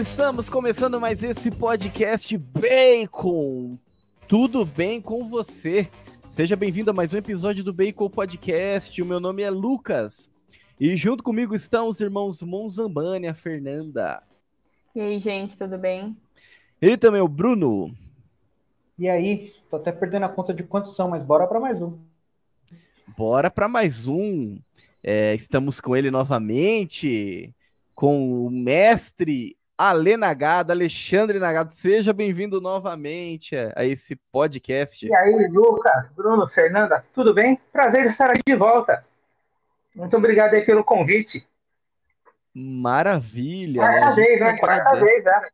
Estamos começando mais esse podcast Bacon. Tudo bem com você? Seja bem-vindo a mais um episódio do Bacon Podcast. O meu nome é Lucas. E junto comigo estão os irmãos Monzambani e a Fernanda. E aí, gente, tudo bem? E também o Bruno. E aí, tô até perdendo a conta de quantos são, mas bora para mais um. Bora para mais um. Estamos com ele novamente, com o mestre Ale Nagado, Alexandre Nagado. Seja bem-vindo novamente a esse podcast. E aí, Lucas, Bruno, Fernanda, tudo bem? Prazer estar aqui de volta. Muito obrigado aí pelo convite. Maravilha, né? A Quarta gente vez, né? Quarta vez, né?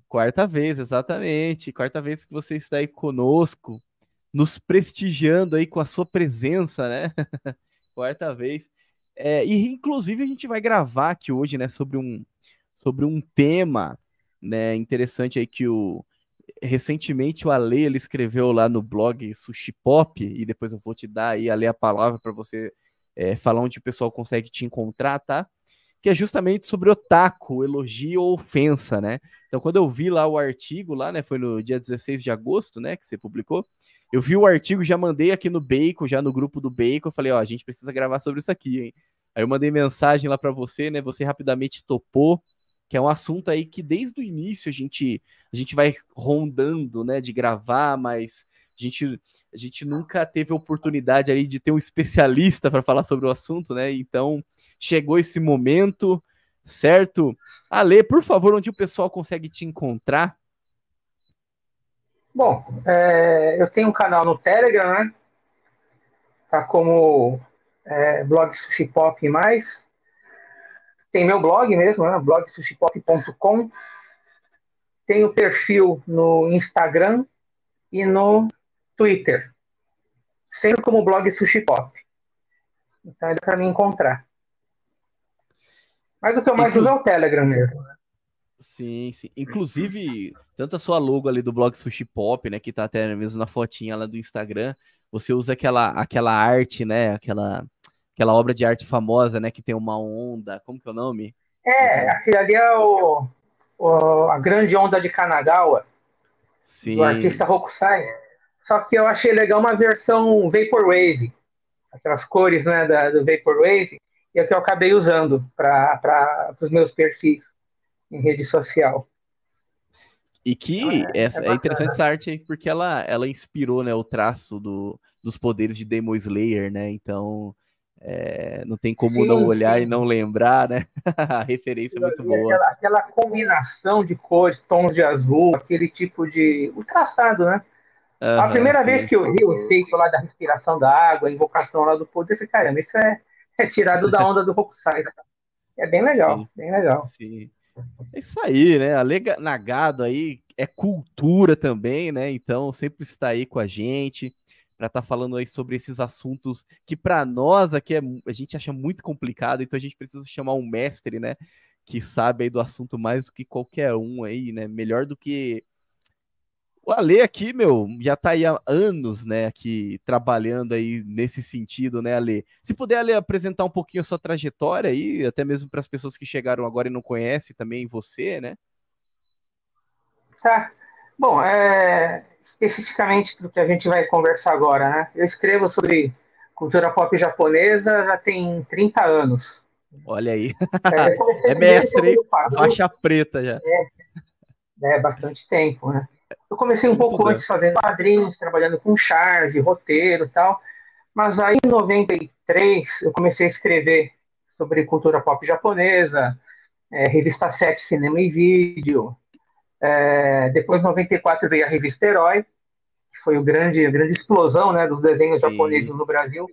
Quarta vez, exatamente. Quarta vez que você está aí conosco, nos prestigiando aí com a sua presença, né? Quarta vez. E inclusive a gente vai gravar aqui hoje, né, sobre um tema, né, interessante aí que recentemente o Ale, ele escreveu lá no blog Sushi Pop, e depois eu vou te dar aí, Ale, a palavra para você falar onde o pessoal consegue te encontrar, tá? Que é justamente sobre otaku, elogio ou ofensa, né? Então, quando eu vi lá o artigo, lá, né, foi no dia 16 de agosto, né, que você publicou, eu vi o artigo, já mandei aqui no Bacon, já no grupo do Bacon, eu falei, ó, a gente precisa gravar sobre isso aqui, hein? Aí eu mandei mensagem lá para você, né, você rapidamente topou, que é um assunto aí que desde o início a gente vai rondando, né, de gravar, mas a gente nunca teve a oportunidade aí de ter um especialista para falar sobre o assunto, né? Então, chegou esse momento, certo? Ale, por favor, onde o pessoal consegue te encontrar? Bom, eu tenho um canal no Telegram, né? Tá como blog Sushi Pop e mais. Tem meu blog mesmo, né? blogsushipop.com. Tenho perfil no Instagram e no Twitter. Sempre como blog Sushi Pop. Então, dá para me encontrar. Mas o que eu mais uso é o Telegram mesmo. Sim, sim. Inclusive, tanto a sua logo ali do blog Sushi Pop, né, que tá até mesmo na fotinha lá do Instagram, você usa aquela arte, né, aquela obra de arte famosa, né, que tem uma onda, como que é o nome? Aquele ali é a grande onda de Kanagawa, do Sim. artista Hokusai. Só que eu achei legal uma versão Vaporwave, aquelas cores, né, do Vaporwave, e é o que eu acabei usando para os meus perfis em rede social. E Então, que é interessante bacana. essa arte aí, porque ela inspirou, né, o traço dos poderes de Demon Slayer, né? Então, não tem como não Sim, olhar e sim. não lembrar, né? A referência é muito E boa. aquela combinação de cores, tons de azul, aquele tipo de. O traçado, né? A Aham, primeira vez sim. que eu vi o efeito lá da respiração da água, a invocação lá do poder, eu falei, caramba, isso é tirado da onda do Hokusai. É bem legal, Sim, bem legal. sim. É isso aí, né? A Lega Nagado aí é cultura também, né? Então sempre está aí com a gente para estar falando aí sobre esses assuntos que para nós aqui a gente acha muito complicado, então a gente precisa chamar um mestre, né? Que sabe aí do assunto mais do que qualquer um aí, né? Melhor do que o Ale aqui, meu, já tá aí há anos, né, aqui trabalhando aí nesse sentido, né, Ale? Se puder, Ale, apresentar um pouquinho a sua trajetória aí, até mesmo para as pessoas que chegaram agora e não conhecem também você, né? Tá. Bom, especificamente do que a gente vai conversar agora, né? Eu escrevo sobre cultura pop japonesa já tem 30 anos. Olha aí. Eu comecei É primeiro mestre, hein? como quadrinho, Faixa preta já. bastante tempo, né? Eu comecei um Quinto pouco dan. antes fazendo quadrinhos, trabalhando com charge, roteiro e tal, mas aí em 93 eu comecei a escrever sobre cultura pop japonesa, revista 7 Cinema e Vídeo. Depois, em 94, veio a revista Herói, que foi a grande explosão, né, dos desenhos japoneses Sim. no Brasil.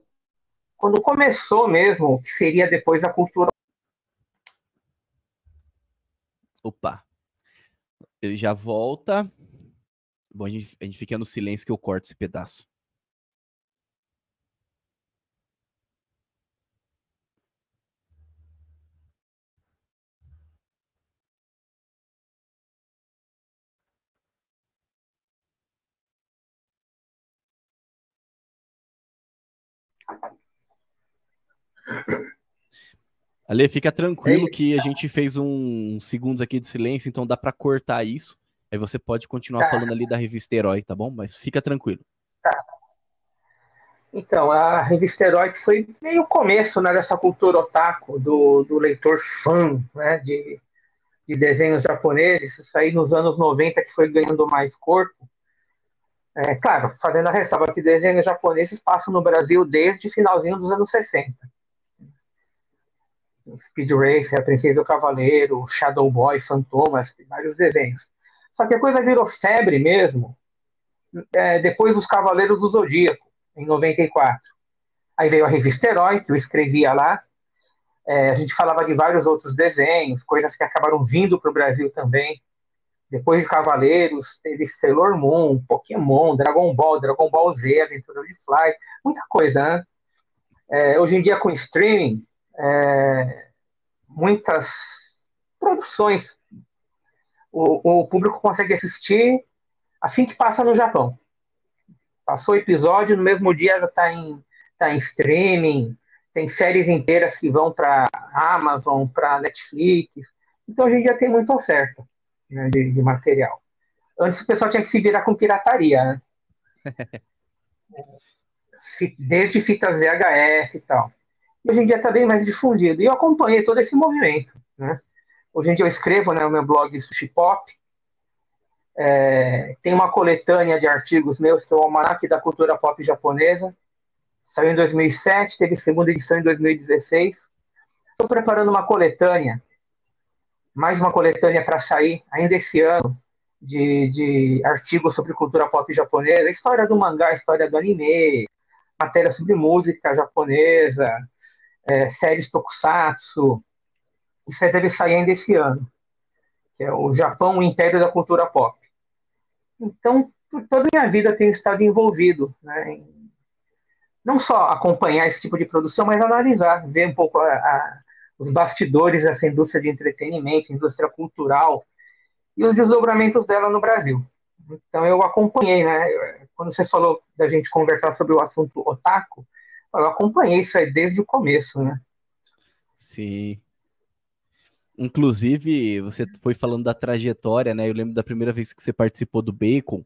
Quando começou mesmo, que seria depois a cultura. Opa. Ele já volta. Bom, a gente fica no silêncio que eu corto esse pedaço. Ale, fica tranquilo Aí, que a gente fez uns segundos aqui de silêncio, então dá pra cortar isso. Aí você pode continuar tá, falando ali da revista Herói, tá bom? Mas fica tranquilo. tá. Então, a revista Herói foi meio o começo, né, dessa cultura otaku, do leitor fã, né, de desenhos japoneses. Isso aí nos anos 90 que foi ganhando mais corpo. Claro, fazendo a ressalva que desenhos japoneses passam no Brasil desde o finalzinho dos anos 60. Speed Racer, A Princesa e o Cavaleiro, Shadow Boy, Fantomas, vários desenhos. Só que a coisa virou febre mesmo depois dos Cavaleiros do Zodíaco, em 94. Aí veio a revista Herói, que eu escrevia lá. A gente falava de vários outros desenhos, coisas que acabaram vindo para o Brasil também. Depois de Cavaleiros, teve Sailor Moon, Pokémon, Dragon Ball Z, Aventura de Fly, muita coisa, né? Hoje em dia, com streaming, muitas produções o público consegue assistir assim que passa no Japão. Passou o episódio, no mesmo dia já tá em streaming, tem séries inteiras que vão para Amazon, para Netflix. Então, hoje em dia tem muita oferta, né, de material. Antes o pessoal tinha que se virar com pirataria, né? Desde fitas VHS e tal. E hoje em dia está bem mais difundido. E eu acompanhei todo esse movimento, né? Hoje em dia eu escrevo, né, o meu blog Sushi Pop. Tem uma coletânea de artigos meus, que é o Almanaque da Cultura Pop Japonesa. Saiu em 2007, teve segunda edição em 2016. Estou preparando uma coletânea, mais uma coletânea para sair ainda esse ano, de artigos sobre cultura pop japonesa, história do mangá, história do anime, matéria sobre música japonesa, séries tokusatsu. Isso aí deve sair ainda esse ano, que é o Japão, o Império da Cultura Pop. Então, toda a minha vida tenho estado envolvido, né, em não só acompanhar esse tipo de produção, mas analisar, ver um pouco os bastidores dessa indústria de entretenimento, indústria cultural, e os desdobramentos dela no Brasil. Então eu acompanhei, né? Quando você falou da gente conversar sobre o assunto otaku, eu acompanhei isso aí desde o começo, né? Sim. Inclusive, você foi falando da trajetória, né? Eu lembro da primeira vez que você participou do Bacon,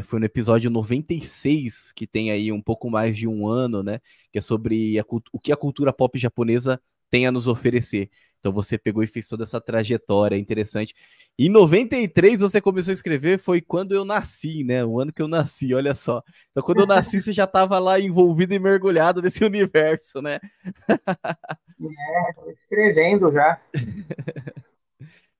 foi no episódio 96, que tem aí um pouco mais de um ano, né? Que é sobre o que a cultura pop japonesa tem a nos oferecer. Então você pegou e fez toda essa trajetória interessante. Em 93 você começou a escrever, foi quando eu nasci, né? O ano que eu nasci, olha só. Então quando eu nasci você já estava lá envolvido e mergulhado nesse universo, né? Tô escrevendo já.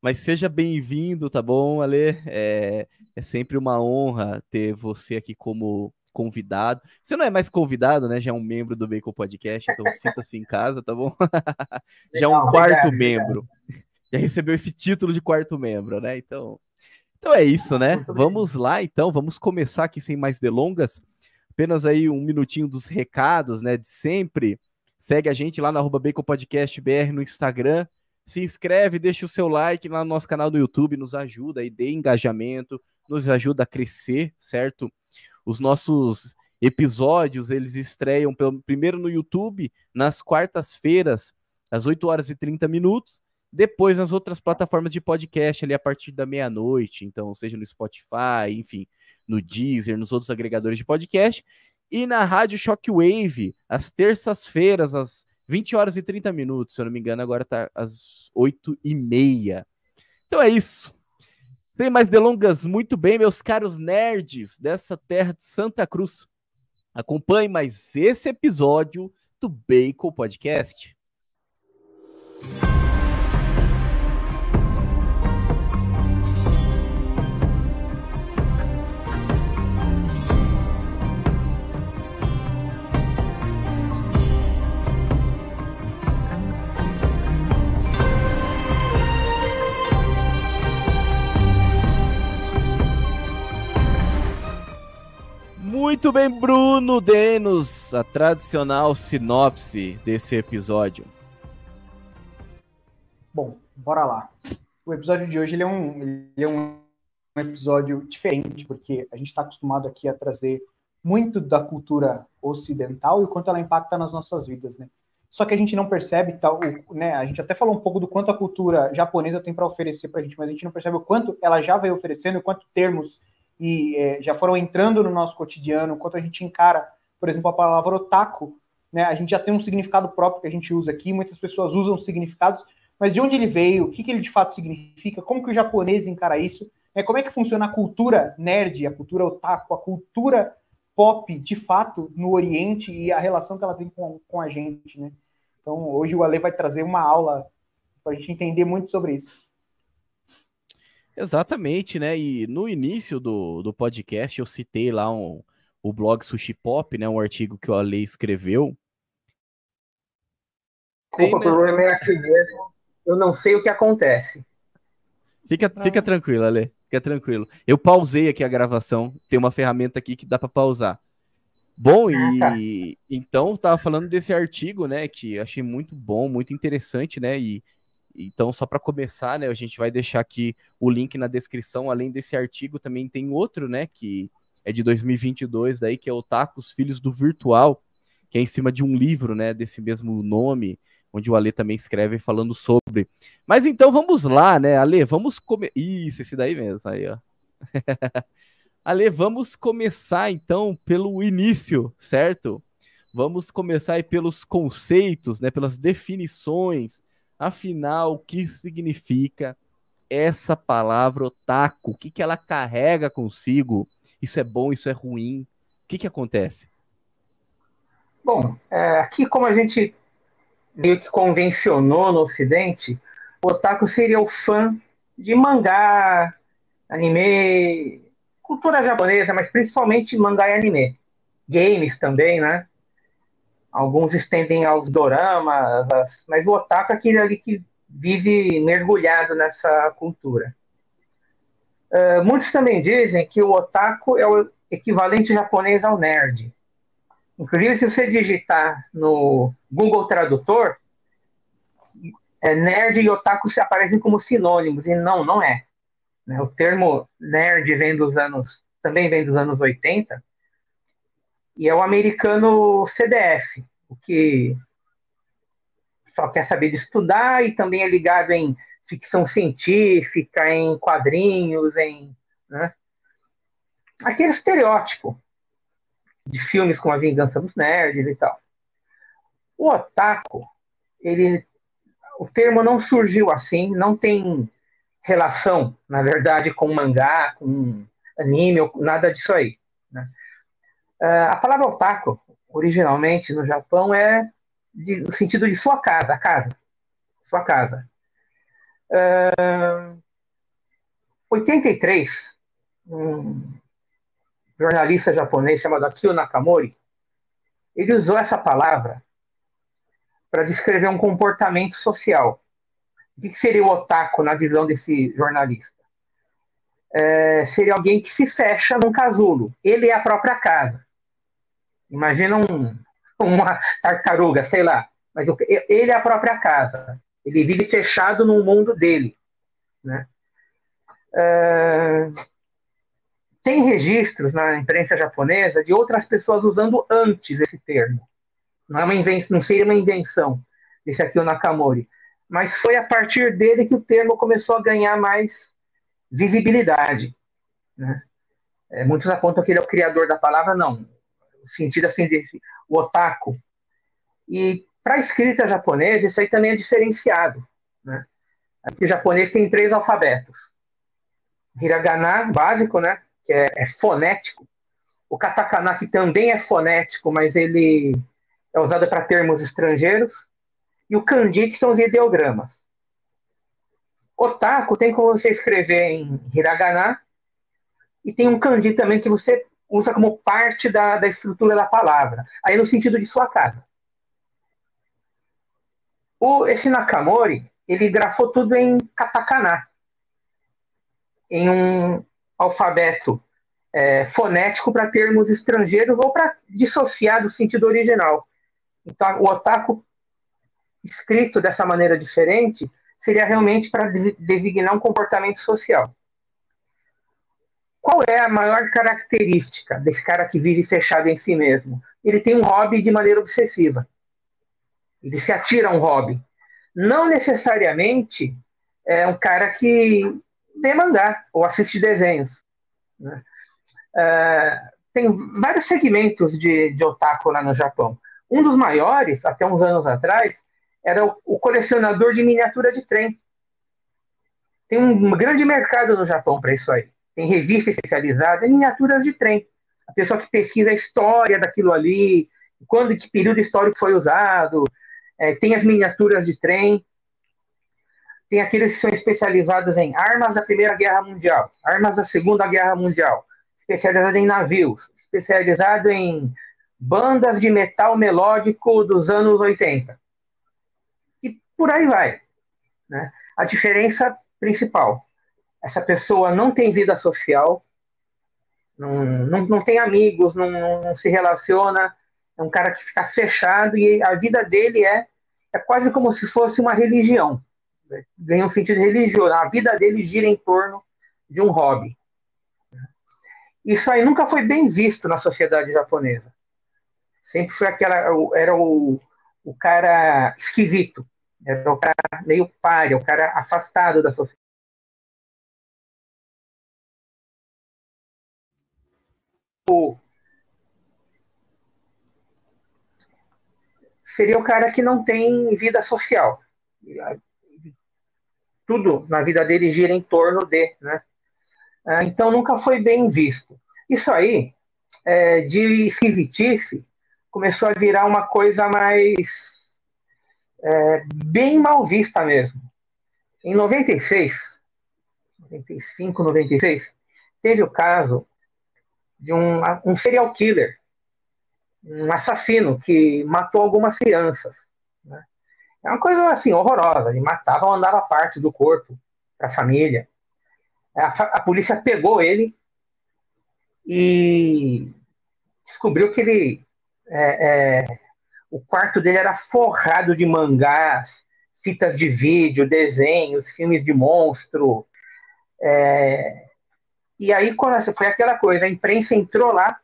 Mas seja bem-vindo, tá bom, Ale? É sempre uma honra ter você aqui como convidado. Você não é mais convidado, né? Já é um membro do Bacon Podcast, então sinta-se em casa, tá bom? Já é um Legal, quarto obrigado, membro. Já recebeu esse título de quarto membro, né? Então é isso, né? Muito Vamos lá, então. Vamos começar aqui sem mais delongas. Apenas aí um minutinho dos recados, né? De sempre. Segue a gente lá no @Bacon Podcast BR no Instagram. Se inscreve, deixa o seu like lá no nosso canal do YouTube, nos ajuda aí, dê engajamento, nos ajuda a crescer, certo? Os nossos episódios, eles estreiam primeiro no YouTube, nas quartas-feiras, às 8h30, depois nas outras plataformas de podcast, ali a partir da meia-noite, então, seja no Spotify, enfim, no Deezer, nos outros agregadores de podcast, e na Rádio Shockwave, às terças-feiras, às 20h30, se eu não me engano, agora tá às 8h30. Então é isso. Sem mais delongas, muito bem, meus caros nerds dessa terra de Santa Cruz. Acompanhe mais esse episódio do Bacon Podcast. Muito bem, Bruno, dê-nos a tradicional sinopse desse episódio. Bom, bora lá. O episódio de hoje ele é um episódio diferente, porque a gente está acostumado aqui a trazer muito da cultura ocidental e o quanto ela impacta nas nossas vidas, né? só que a gente não percebe, tal, né? A gente até falou um pouco do quanto a cultura japonesa tem para oferecer para a gente, mas a gente não percebe o quanto ela já veio oferecendo, o quanto termos já foram entrando no nosso cotidiano, o quanto a gente encara, por exemplo, a palavra otaku, né? A gente já tem um significado próprio que a gente usa aqui, muitas pessoas usam significados, mas de onde ele veio, o que ele de fato significa, como que o japonês encara isso, né? Como é que funciona a cultura nerd, a cultura otaku, a cultura pop, de fato, no Oriente e a relação que ela tem com a gente, né? Então, hoje o Ale vai trazer uma aula para a gente entender muito sobre isso. Exatamente, né? E no início do podcast eu citei lá o blog Sushi Pop, né? Um artigo que o Ale escreveu. O problema é aqui mesmo. Eu não sei o que acontece. Fica tranquilo, Ale. Fica tranquilo. Eu pausei aqui a gravação. Tem uma ferramenta aqui que dá para pausar. Bom, e então tava falando desse artigo, né? Que achei muito bom, muito interessante, né? E então, só para começar, né? A gente vai deixar aqui o link na descrição. Além desse artigo, também tem outro, né? Que é de 2022, daí, que é Otaku, os Filhos do Virtual, que é em cima de um livro, né? Desse mesmo nome, onde o Ale também escreve falando sobre. Mas então vamos lá, né, Ale? Vamos começar. Isso, esse daí mesmo, aí, ó. Ale, vamos começar então pelo início, certo? Vamos começar aí pelos conceitos, né? Pelas definições. Afinal, o que significa essa palavra otaku? O que ela carrega consigo? Isso é bom, isso é ruim? O que acontece? Bom, aqui como a gente meio que convencionou no Ocidente, o otaku seria o fã de mangá, anime, cultura japonesa, mas principalmente mangá e anime. Games também, né? Alguns estendem aos doramas, mas o otaku é aquele ali que vive mergulhado nessa cultura. Muitos também dizem que o otaku é o equivalente japonês ao nerd. Inclusive, se você digitar no Google Tradutor, nerd e otaku se aparecem como sinônimos, e não é. Né? O termo nerd também vem dos anos 80, e é o americano CDF, o que só quer saber de estudar e também é ligado em ficção científica, em quadrinhos, né? Aquele estereótipo de filmes com a vingança dos nerds e tal. O otaku, o termo não surgiu assim, não tem relação, na verdade, com mangá, com anime, ou nada disso aí. Né? A palavra otaku, originalmente no Japão, no sentido de sua casa, a casa, sua casa. 83, um jornalista japonês chamado Akio Nakamori, ele usou essa palavra para descrever um comportamento social. O que seria o otaku na visão desse jornalista? Seria alguém que se fecha num casulo. Ele é a própria casa. Imagina uma tartaruga, sei lá. Mas ele é a própria casa. Ele vive fechado no mundo dele. Né? Tem registros na imprensa japonesa de outras pessoas usando antes esse termo. Não seria uma invenção desse aqui, o Nakamori. Mas foi a partir dele que o termo começou a ganhar mais visibilidade. Né? Muitos apontam que ele é o criador da palavra, não. No sentido assim, o otaku. E para a escrita japonesa, isso aí também é diferenciado. Né? Aqui, o japonês tem 3 alfabetos. Hiragana, básico, né? Que é fonético. O katakana, que também é fonético, mas ele é usado para termos estrangeiros. E o kanji, que são os ideogramas. Otaku tem como você escrever em hiragana, e tem um kanji também que você usa como parte da estrutura da palavra. Aí no sentido de sua casa. Esse Nakamori, ele grafou tudo em katakana, em um alfabeto fonético para termos estrangeiros ou para dissociar do sentido original. Então, o otaku escrito dessa maneira diferente seria realmente para designar um comportamento social. Qual é a maior característica desse cara que vive fechado em si mesmo? Ele tem um hobby de maneira obsessiva. Ele se atira a um hobby. Não necessariamente é um cara que lê mangá ou assiste desenhos, né? Tem vários segmentos de otaku lá no Japão. Um dos maiores, até uns anos atrás, era o colecionador de miniatura de trem. Tem um grande mercado no Japão para isso aí. Tem revista especializada em miniaturas de trem. A pessoa que pesquisa a história daquilo ali, quando, que período histórico foi usado, tem as miniaturas de trem, tem aqueles que são especializados em armas da Primeira Guerra Mundial, armas da Segunda Guerra Mundial, especializado em navios, especializado em bandas de metal melódico dos anos 80. E por aí vai, né? A diferença principal, essa pessoa não tem vida social, não tem amigos, não se relaciona, é um cara que fica fechado e a vida dele é quase como se fosse uma religião, né? Ganha um sentido religioso, a vida dele gira em torno de um hobby. Isso aí nunca foi bem visto na sociedade japonesa. Sempre foi era o cara esquisito, era o cara meio pária, o cara afastado da sociedade. Seria o cara que não tem vida social. Tudo na vida dele gira em torno de, né? Então nunca foi bem visto. Isso aí, de esquisitice, começou a virar uma coisa mais bem mal vista mesmo. Em 96, 95, 96, teve o caso de um serial killer, um assassino que matou algumas crianças, né? É uma coisa assim horrorosa. Ele matava ou mandava parte do corpo para a família. A polícia pegou ele e descobriu que o quarto dele era forrado de mangás, fitas de vídeo, desenhos, filmes de monstro. E aí foi aquela coisa, a imprensa entrou lá,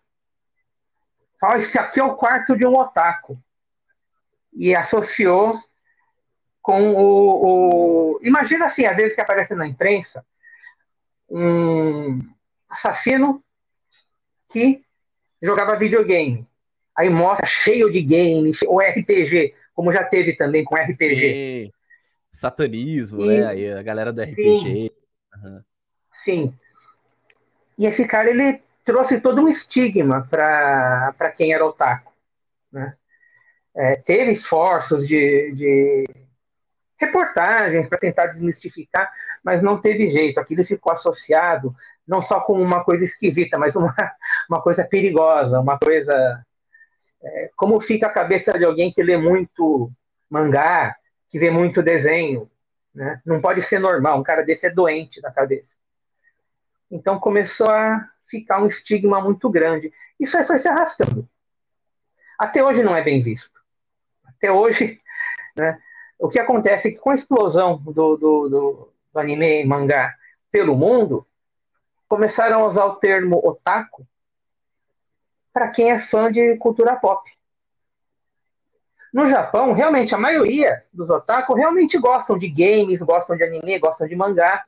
falou: esse aqui é o quarto de um otaku. E associou com Imagina assim, às vezes que aparece na imprensa um assassino que jogava videogame. Aí mostra cheio de games, ou RPG, como já teve também com RPG. Sim. Satanismo, né? Aí a galera do RPG. Uhum. Sim. E esse cara, ele trouxe todo um estigma para quem era otaku, né? Teve esforços de reportagens para tentar desmistificar, mas não teve jeito. Aquilo ficou associado não só com uma coisa esquisita, mas uma coisa perigosa, uma coisa... como fica a cabeça de alguém que lê muito mangá, que vê muito desenho, né? Não pode ser normal, um cara desse é doente da cabeça. Então começou a ficar um estigma muito grande. Isso aí foi se arrastando. Até hoje não é bem visto. Até hoje, né, o que acontece é que com a explosão do anime e mangá pelo mundo, começaram a usar o termo otaku para quem é fã de cultura pop. No Japão, realmente, a maioria dos otaku realmente gostam de games, gostam de anime, gostam de mangá.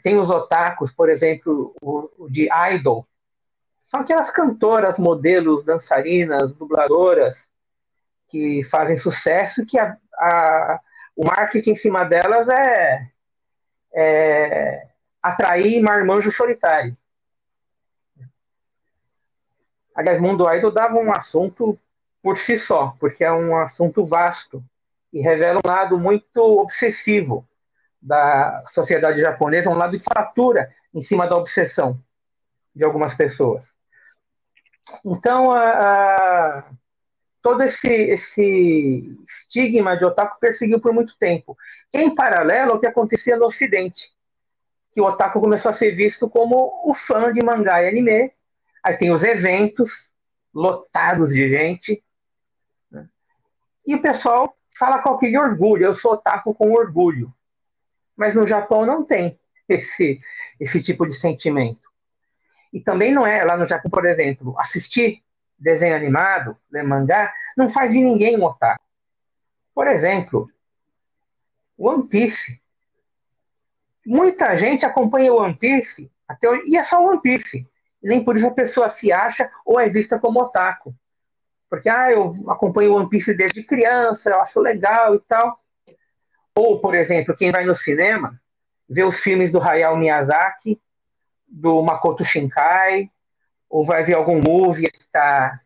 Tem os otakus, por exemplo, o de idol. São aquelas cantoras, modelos, dançarinas, dubladoras que fazem sucesso, que o marketing em cima delas é atrair marmanjo solitário. Aliás, Mundo Idol dava um assunto por si só, porque é um assunto vasto e revela um lado muito obsessivo da sociedade japonesa, um lado de fratura em cima da obsessão de algumas pessoas. Então, todo esse estigma de otaku perseguiu por muito tempo. Em paralelo ao que acontecia no Ocidente, que o otaku começou a ser visto como o fã de mangá e anime. Aí tem os eventos lotados de gente, né? E o pessoal fala com aquele orgulho: eu sou otaku com orgulho. Mas no Japão não tem esse tipo de sentimento. E também não é, lá no Japão, por exemplo, assistir desenho animado, ler mangá, não faz de ninguém um otaku. Por exemplo, One Piece. Muita gente acompanha One Piece, e é só One Piece. Nem por isso a pessoa se acha ou é vista como otaku. Porque, eu acompanho One Piece desde criança, eu acho legal e tal. Ou, por exemplo, quem vai no cinema, vê os filmes do Hayao Miyazaki, do Makoto Shinkai, ou vai ver algum movie que está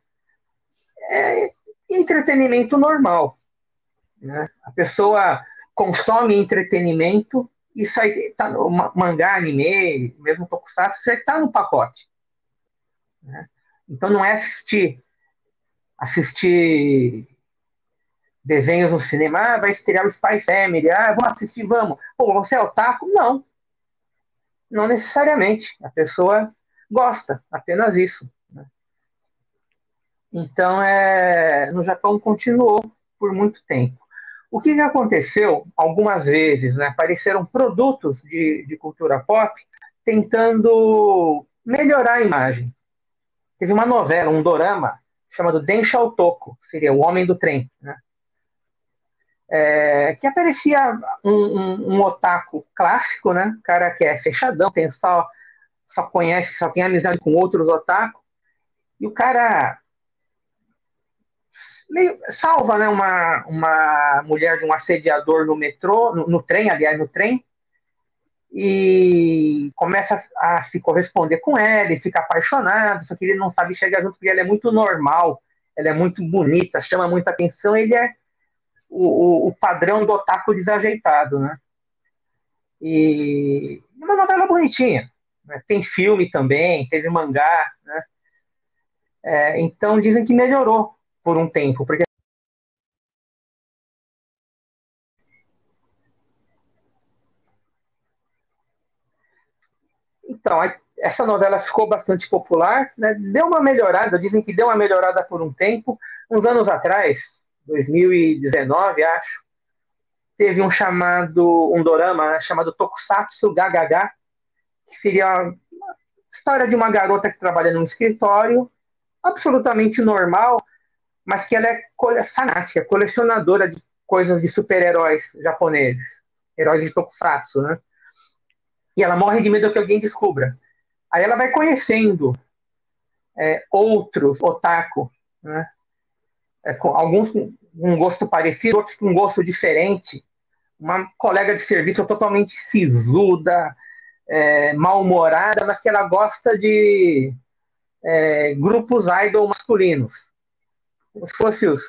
entretenimento normal, né? A pessoa consome entretenimento, isso aí tá no mangá, anime, mesmo tokusatsu, isso aí tá no pacote, né? Então não é assistir desenhos no cinema, vai estrear o Spy Family, vamos assistir, vamos. Pô, você é otaku? Não, não necessariamente. A pessoa gosta, apenas isso, né? Então, no Japão continuou por muito tempo. O que aconteceu? Algumas vezes, né, apareceram produtos de cultura pop tentando melhorar a imagem. Teve uma novela, um dorama, chamado Densha Otoko, seria O Homem do Trem, né? Que aparecia um otaku clássico, né? Cara que é fechadão, só conhece, só tem amizade com outros otaku, e o cara salva, né, uma mulher de um assediador no metrô, no trem, aliás, no trem, e começa a se corresponder com ela, e fica apaixonado, só que ele não sabe chegar junto, porque ela é muito normal, ela é muito bonita, chama muita atenção, ele é o padrão do otaku desajeitado, né? E uma novela bonitinha, né? Tem filme também, teve mangá, né? Então dizem que melhorou por um tempo, porque então, essa novela ficou bastante popular, né? Deu uma melhorada, dizem que deu uma melhorada por um tempo. Uns anos atrás, 2019, acho, teve um dorama, né, chamado Tokusatsu GHG, que seria a história de uma garota que trabalha num escritório, absolutamente normal, mas que ela é fanática, colecionadora de coisas de super-heróis japoneses, heróis de Tokusatsu, né? E ela morre de medo que alguém descubra. Aí ela vai conhecendo outros otaku, né? Alguns com um gosto parecido, outros com um gosto diferente. Uma colega de serviço totalmente sisuda, mal-humorada, mas que ela gosta de grupos idol masculinos. Como se fosse os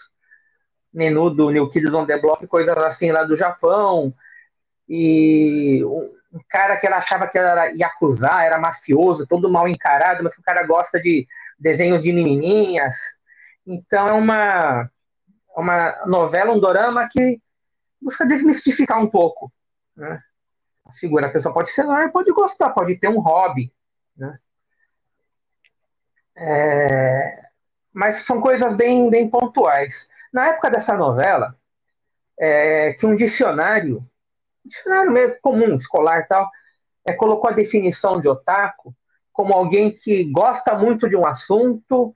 Nenu do New Kids on the Block, coisas assim lá do Japão. E um cara que ela achava que era yakuza, era mafioso, todo mal encarado, mas que o cara gosta de desenhos de menininhas. Então é uma novela, um dorama que busca desmistificar um pouco, né, a figura. A pessoa pode ser normal, pode gostar, pode ter um hobby, né? Mas são coisas bem, bem pontuais. Na época dessa novela, que um dicionário mesmo comum, escolar e tal, colocou a definição de otaku como alguém que gosta muito de um assunto,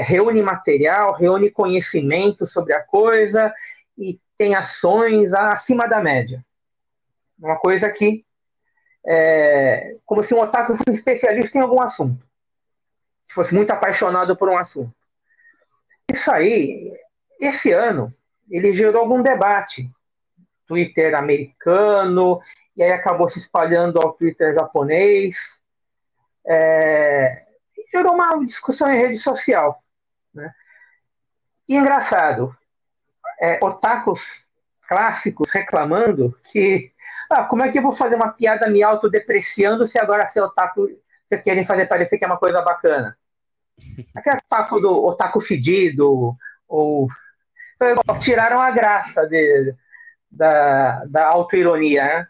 reúne material, reúne conhecimento sobre a coisa e tem ações acima da média. Uma coisa que como se um otaku fosse especialista em algum assunto, se fosse muito apaixonado por um assunto. Isso aí, esse ano, ele gerou algum debate. Twitter americano, e aí acabou se espalhando ao Twitter japonês. Gerou uma discussão em rede social, né? E engraçado, otakus clássicos reclamando que como é que eu vou fazer uma piada me autodepreciando se agora ser otaku, vocês querem fazer parecer que é uma coisa bacana? Aquele papo do otaku fedido, ou tiraram a graça da autoironia, né?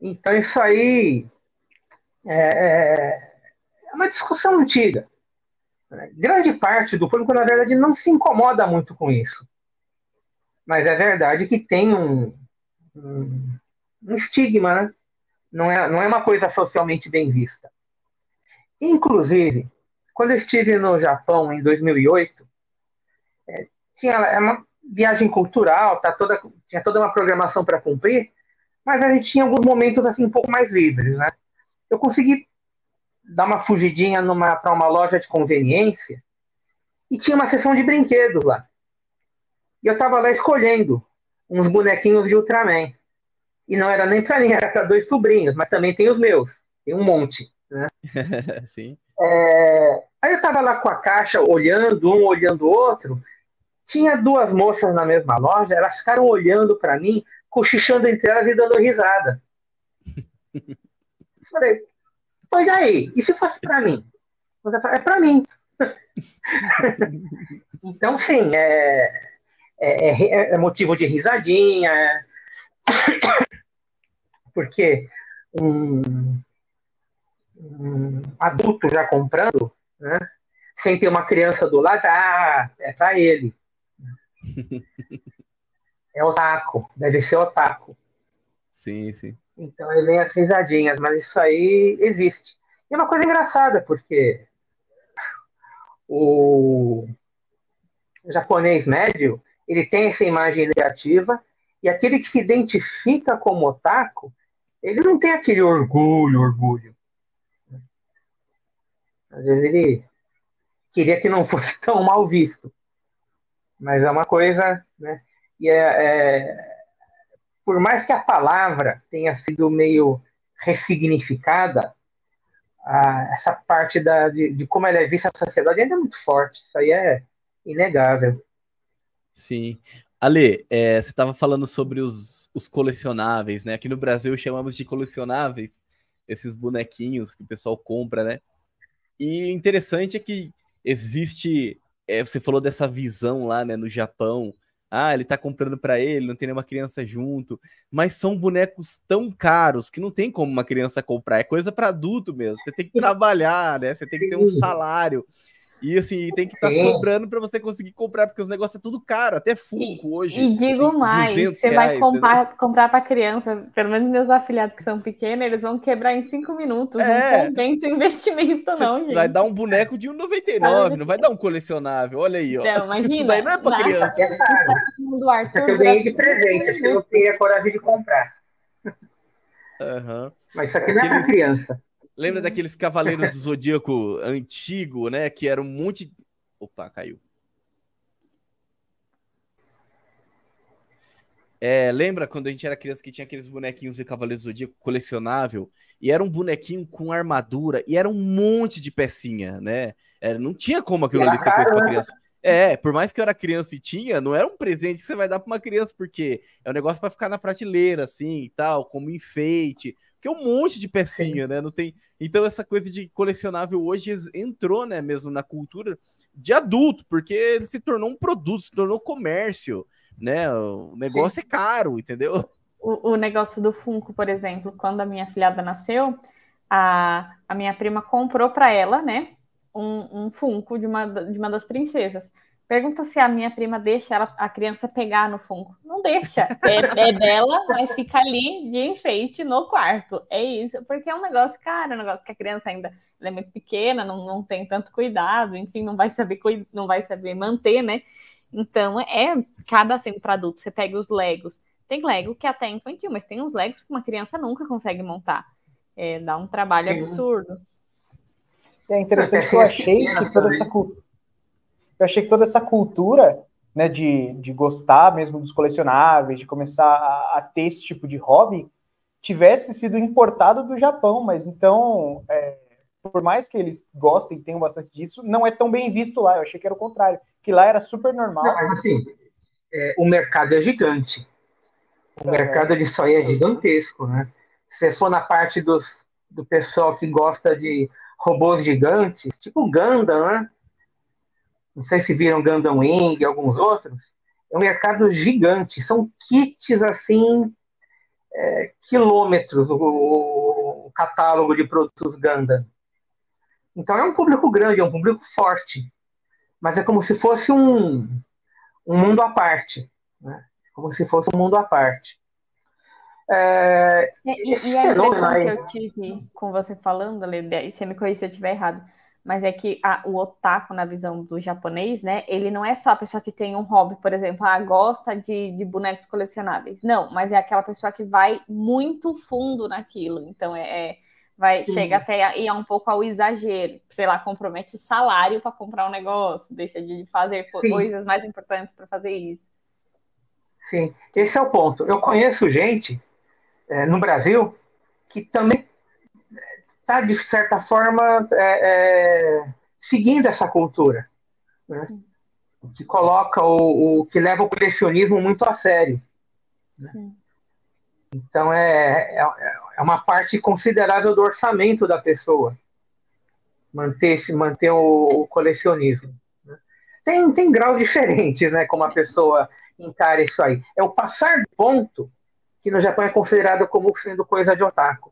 Então isso aí é uma discussão antiga. Grande parte do público, na verdade, não se incomoda muito com isso. Mas é verdade que tem um estigma, né? Não é uma coisa socialmente bem vista. Inclusive, quando eu estive no Japão em 2008, tinha uma viagem cultural, tinha toda uma programação para cumprir, mas a gente tinha alguns momentos assim um pouco mais livres, né? Eu consegui dar uma fugidinha para uma loja de conveniência e tinha uma seção de brinquedos lá. E eu estava lá escolhendo uns bonequinhos de Ultraman. E não era nem para mim, era para 2 sobrinhos, mas também tem os meus, tem um monte, né? Sim. Aí eu estava lá com a caixa, olhando um, olhando o outro. Tinha 2 moças na mesma loja, elas ficaram olhando para mim, cochichando entre elas e dando risada. Falei, pois aí, e se fosse para mim? É para mim. Então, sim, é motivo de risadinha, porque um adulto já comprando, né, sem ter uma criança do lado, é para ele. É otaku, deve ser otaku. Sim, sim. Então aí vem as risadinhas, mas isso aí existe. E é uma coisa engraçada, porque o japonês médio, ele tem essa imagem negativa, e aquele que se identifica como otaku, ele não tem aquele orgulho. Às vezes ele queria que não fosse tão mal visto. Mas é uma coisa, né? E por mais que a palavra tenha sido meio ressignificada, essa parte de como ela é vista na sociedade ainda é muito forte. Isso aí é inegável. Sim. Ale, você estava falando sobre os colecionáveis, né? Aqui no Brasil chamamos de colecionáveis, esses bonequinhos que o pessoal compra, né? E interessante é que existe, você falou dessa visão lá, né, no Japão. Ah, ele tá comprando para ele, não tem nenhuma criança junto, mas são bonecos tão caros que não tem como uma criança comprar, é coisa para adulto mesmo. Você tem que trabalhar, né? Você tem que ter um salário. E assim, tem que estar sobrando para você conseguir comprar, porque os negócios é tudo caro, até Funko hoje. E digo mais, você vai comprar para criança, pelo menos meus afilhados que são pequenos, eles vão quebrar em 5 minutos. Não compensa o investimento, não, gente. Vai dar um boneco de R$1,99, não vai dar um colecionável. Olha aí, ó. Então, imagina. Isso daí não é para criança. Do Arthur, eu ganhei de presente, acho que eu não teria coragem de comprar. Uhum. Mas isso aqui não é para criança. Lembra daqueles Cavaleiros do Zodíaco antigo, né? Que era um monte... Opa, caiu. Lembra quando a gente era criança que tinha aqueles bonequinhos de Cavaleiros do Zodíaco colecionável? E era um bonequinho com armadura e era um monte de pecinha, né? Não tinha como aquilo ali ser coisa pra criança. Por mais que eu era criança e tinha, não era um presente que você vai dar pra uma criança, porque é um negócio pra ficar na prateleira, assim, e tal, como enfeite. Porque é um monte de pecinha, sim, né? Não tem... Então essa coisa de colecionável hoje entrou, né, mesmo na cultura de adulto, porque ele se tornou um produto, se tornou comércio, né? O negócio sim, é caro, entendeu? O negócio do Funko, por exemplo, quando a minha filhada nasceu, a minha prima comprou para ela, né, um Funko de uma das princesas. Pergunta se a minha prima deixa a criança pegar no Funko. Não deixa. É dela, mas fica ali de enfeite no quarto. É isso. Porque é um negócio caro, um negócio que a criança ainda é muito pequena, não tem tanto cuidado, enfim, não vai saber manter, né? Então, acaba sendo para adulto. Você pega os Legos. Tem Lego que é até infantil, mas tem uns Legos que uma criança nunca consegue montar. Dá um trabalho absurdo. É interessante que eu achei que toda essa cultura, né, de gostar mesmo dos colecionáveis, de começar a ter esse tipo de hobby, tivesse sido importado do Japão, mas então, por mais que eles gostem e tenham bastante disso, não é tão bem visto lá. Eu achei que era o contrário, que lá era super normal. Não, mas assim, o mercado é gigante. O mercado disso aí é gigantesco, né? Se você for na parte do pessoal que gosta de robôs gigantes, tipo Gundam, né? Não sei se viram Gundam Wing e alguns outros. É um mercado gigante. São kits, assim, quilômetros o catálogo de produtos Gundam. Então é um público grande, é um público forte. Mas é como se fosse um mundo à parte, né? Como se fosse um mundo à parte. E a impressão que eu tive com você falando, Lê, e você me corrija se eu estiver errado, Mas é que o otaku, na visão do japonês, né? Ele não é só a pessoa que tem um hobby, por exemplo, gosta de bonecos colecionáveis. Não, mas é aquela pessoa que vai muito fundo naquilo. Então, chega até ir um pouco ao exagero. Sei lá, compromete salário para comprar um negócio, deixa de fazer coisas mais importantes para fazer isso. Sim, esse é o ponto. Eu conheço gente no Brasil que também está, de certa forma, seguindo essa cultura, né? Que coloca que leva o colecionismo muito a sério, né? Então é uma parte considerável do orçamento da pessoa manter o colecionismo, né? Tem graus diferentes, né? Como a pessoa encara isso aí. É o passar do ponto que no Japão é considerado como sendo coisa de otaku.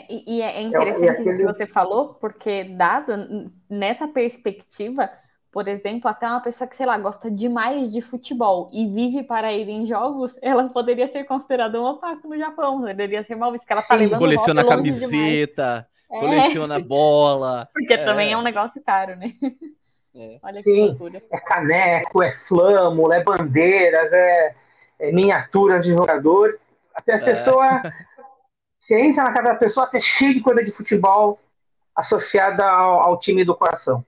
E é interessante isso que você falou, porque dado nessa perspectiva, por exemplo, até uma pessoa que, sei lá, gosta demais de futebol e vive para ir em jogos, ela poderia ser considerada um otaku no Japão, poderia ser mal visto, que ela tá levando coleciona camiseta, coleciona bola. Porque também é um negócio caro, né? Olha que loucura. É caneco, é flâmula, é bandeiras, é miniaturas de jogador. Até a pessoa... Você entra na casa da pessoa, até cheio de coisa de futebol associada ao time do coração.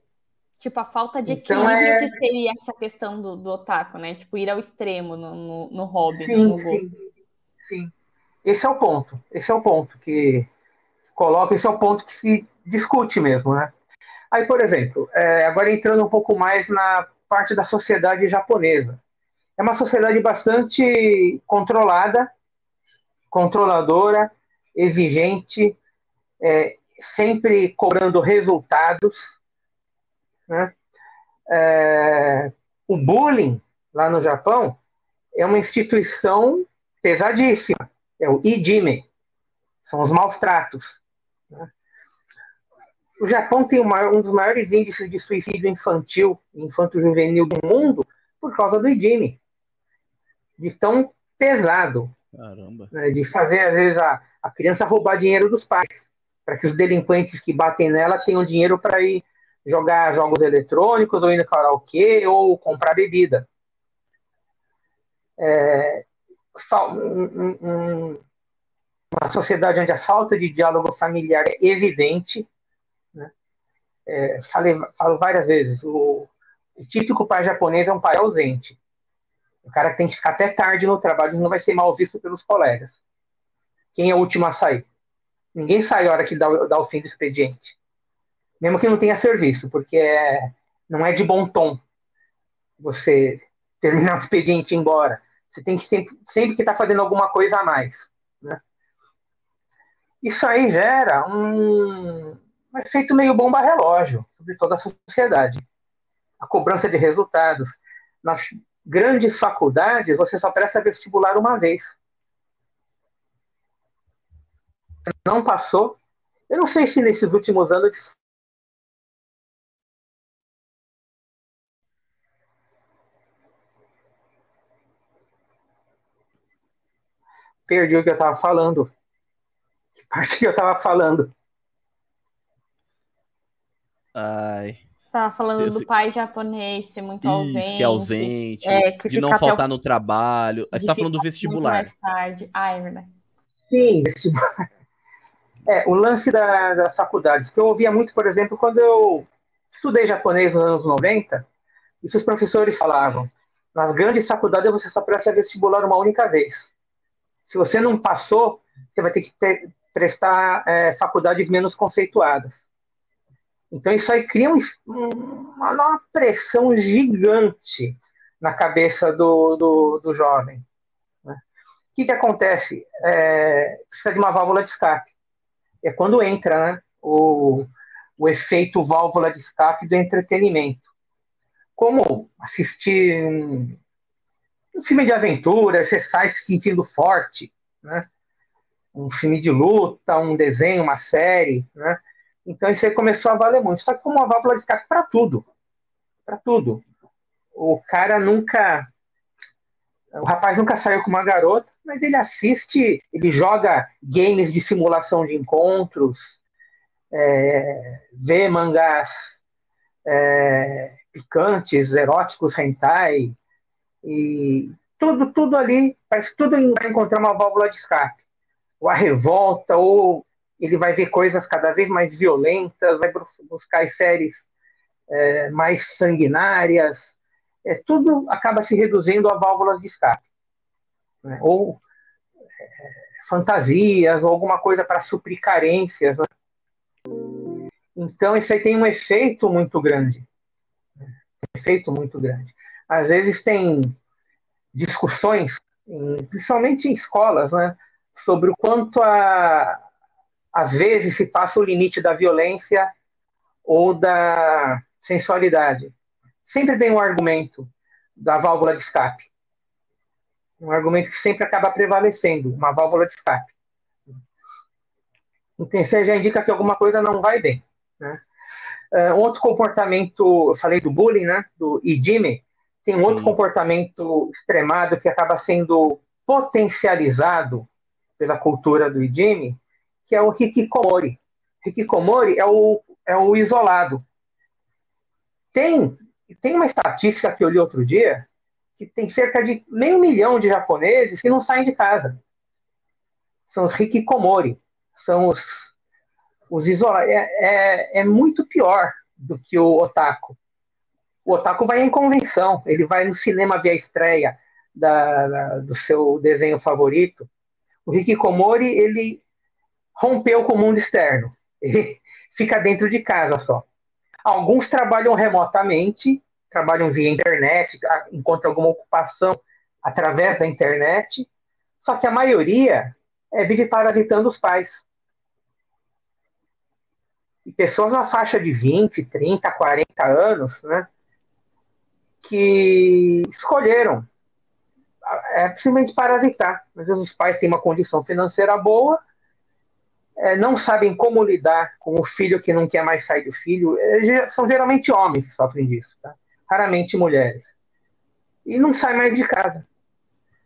Tipo, a falta de equilíbrio que seria essa questão do otaku, né? Tipo, ir ao extremo no hobby, no gosto. Sim. Esse é o ponto que coloca, esse é o ponto que se discute mesmo, né? Aí, por exemplo, agora entrando um pouco mais na parte da sociedade japonesa. É uma sociedade bastante controladora, exigente, sempre cobrando resultados, né? O bullying lá no Japão é uma instituição pesadíssima. É o ijime, são os maus tratos, né? O Japão tem um dos maiores índices de suicídio infanto-juvenil do mundo por causa do ijime, de tão pesado. Caramba. Né, de fazer, às vezes, a criança roubar dinheiro dos pais, para que os delinquentes que batem nela tenham dinheiro para ir jogar jogos eletrônicos, ou ir no karaokê, ou comprar bebida. Uma sociedade onde a falta de diálogo familiar é evidente, né? Falo várias vezes, o típico pai japonês é um pai ausente. O cara que tem que ficar até tarde no trabalho não vai ser mal visto pelos colegas. Quem é o último a sair? Ninguém sai a hora que dá o fim do expediente. Mesmo que não tenha serviço, porque não é de bom tom você terminar o expediente e ir embora. Você tem que sempre que estar fazendo alguma coisa a mais, né? Isso aí gera um efeito meio bomba-relógio sobre toda a sociedade. A cobrança de resultados. Nas grandes faculdades, você só presta vestibular uma vez. Não passou. Eu não sei se nesses últimos anos... Perdi o que eu estava falando. Que parte que eu estava falando? Ai. Você estava falando do pai japonês ser muito ausente. Isso, que é ausente, que de não faltar no trabalho. Você está falando do vestibular. Mais tarde. É verdade. Sim, vestibular. O lance das faculdades, que eu ouvia muito, por exemplo, quando eu estudei japonês nos anos 90, isso os professores falavam. Nas grandes faculdades você só presta vestibular uma única vez. Se você não passou, você vai ter que prestar faculdades menos conceituadas. Então isso aí cria uma pressão gigante na cabeça do jovem, né? O que acontece? Precisa de uma válvula de escape. É quando entra, né, o efeito válvula de escape do entretenimento. Como assistir um filme de aventura, você sai se sentindo forte, né? Um filme de luta, um desenho, uma série, né? Então isso aí começou a valer muito. Só que como uma válvula de escape para tudo. Para tudo. O rapaz nunca saiu com uma garota, mas ele assiste, ele joga games de simulação de encontros, vê mangás picantes, eróticos, hentai, e tudo ali, parece que tudo vai encontrar uma válvula de escape. Ou a revolta, ou ele vai ver coisas cada vez mais violentas, vai buscar as séries mais sanguinárias, tudo acaba se reduzindo a válvulas de escape, né? Ou fantasias, ou alguma coisa para suprir carências, né? Então, isso aí tem um efeito muito grande. Efeito muito grande. Às vezes tem discussões, principalmente em escolas, né, sobre o quanto às vezes se passa o limite da violência ou da sensualidade. Sempre tem um argumento da válvula de escape. Um argumento que sempre acaba prevalecendo, uma válvula de escape. Então, isso já indica que alguma coisa não vai bem, né? Um outro comportamento, eu falei do bullying, né, do IDIME, tem um outro comportamento extremado que acaba sendo potencializado pela cultura do IDIME, que é o hikikomori. Hikikomori é o isolado. Tem uma estatística que eu li outro dia, que tem cerca de 500 mil de japoneses que não saem de casa. São os hikikomori. São os isolados. É muito pior do que o otaku. O otaku vai em convenção, ele vai no cinema ver a estreia do seu desenho favorito. O hikikomori, ele rompeu com o mundo externo. Ele fica dentro de casa só. Alguns trabalham remotamente, trabalham via internet, encontram alguma ocupação através da internet, só que a maioria vive parasitando os pais. E pessoas na faixa de 20, 30, 40 anos, né, que escolheram simplesmente parasitar. Às vezes os pais têm uma condição financeira boa, não sabem como lidar com o filho que não quer mais sair do filho. São geralmente homens que sofrem disso, tá? Raramente mulheres. E não sai mais de casa.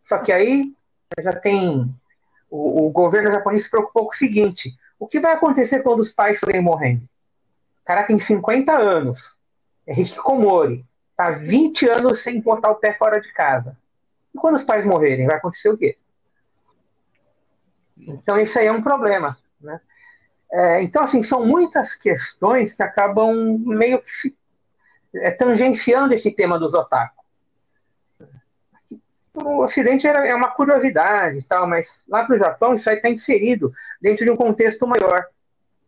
Só que aí já tem... O governo japonês se preocupou com o seguinte: o que vai acontecer quando os pais forem morrendo? O cara tem 50 anos, é hikikomori, tá 20 anos sem botar o pé fora de casa. E quando os pais morrerem, vai acontecer o quê? Então, isso aí é um problema, né? Então, assim, são muitas questões que acabam meio que tangenciando esse tema dos otaku. O Ocidente é uma curiosidade e tal, mas lá para o Japão isso aí está inserido dentro de um contexto maior.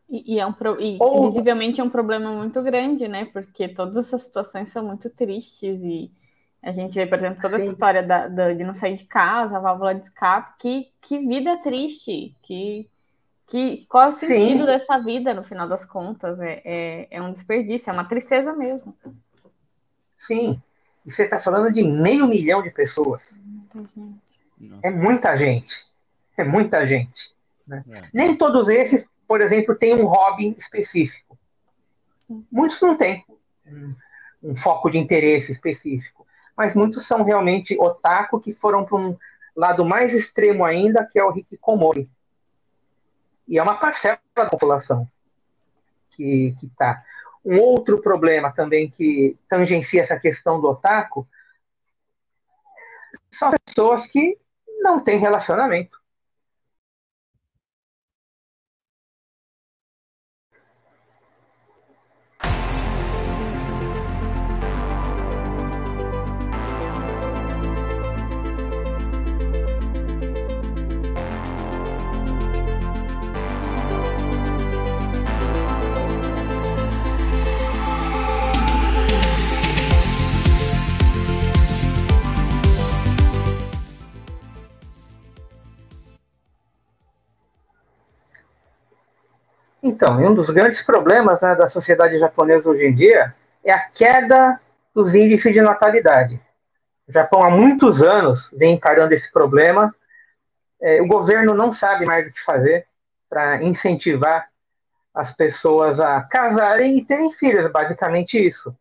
Visivelmente é um problema muito grande, né? Porque todas essas situações são muito tristes e a gente vê, por exemplo, toda essa história de não sair de casa, a válvula de escape, que vida triste, qual é o sentido dessa vida, no final das contas? É um desperdício, é uma tristeza mesmo. Sim, e você está falando de 500 mil de pessoas. É muita gente. É muita gente. Né? Nem todos esses, por exemplo, têm um hobby específico. Muitos não têm um foco de interesse específico. Mas muitos são realmente otaku que foram para um lado mais extremo ainda, que é o hikikomori. E é uma parcela da população que está. Um outro problema também que tangencia essa questão do otaku são as pessoas que não têm relacionamento. Então, um dos grandes problemas, né, da sociedade japonesa hoje em dia é a queda dos índices de natalidade. O Japão há muitos anos vem encarando esse problema. O governo não sabe mais o que fazer para incentivar as pessoas a casarem e terem filhos, basicamente isso.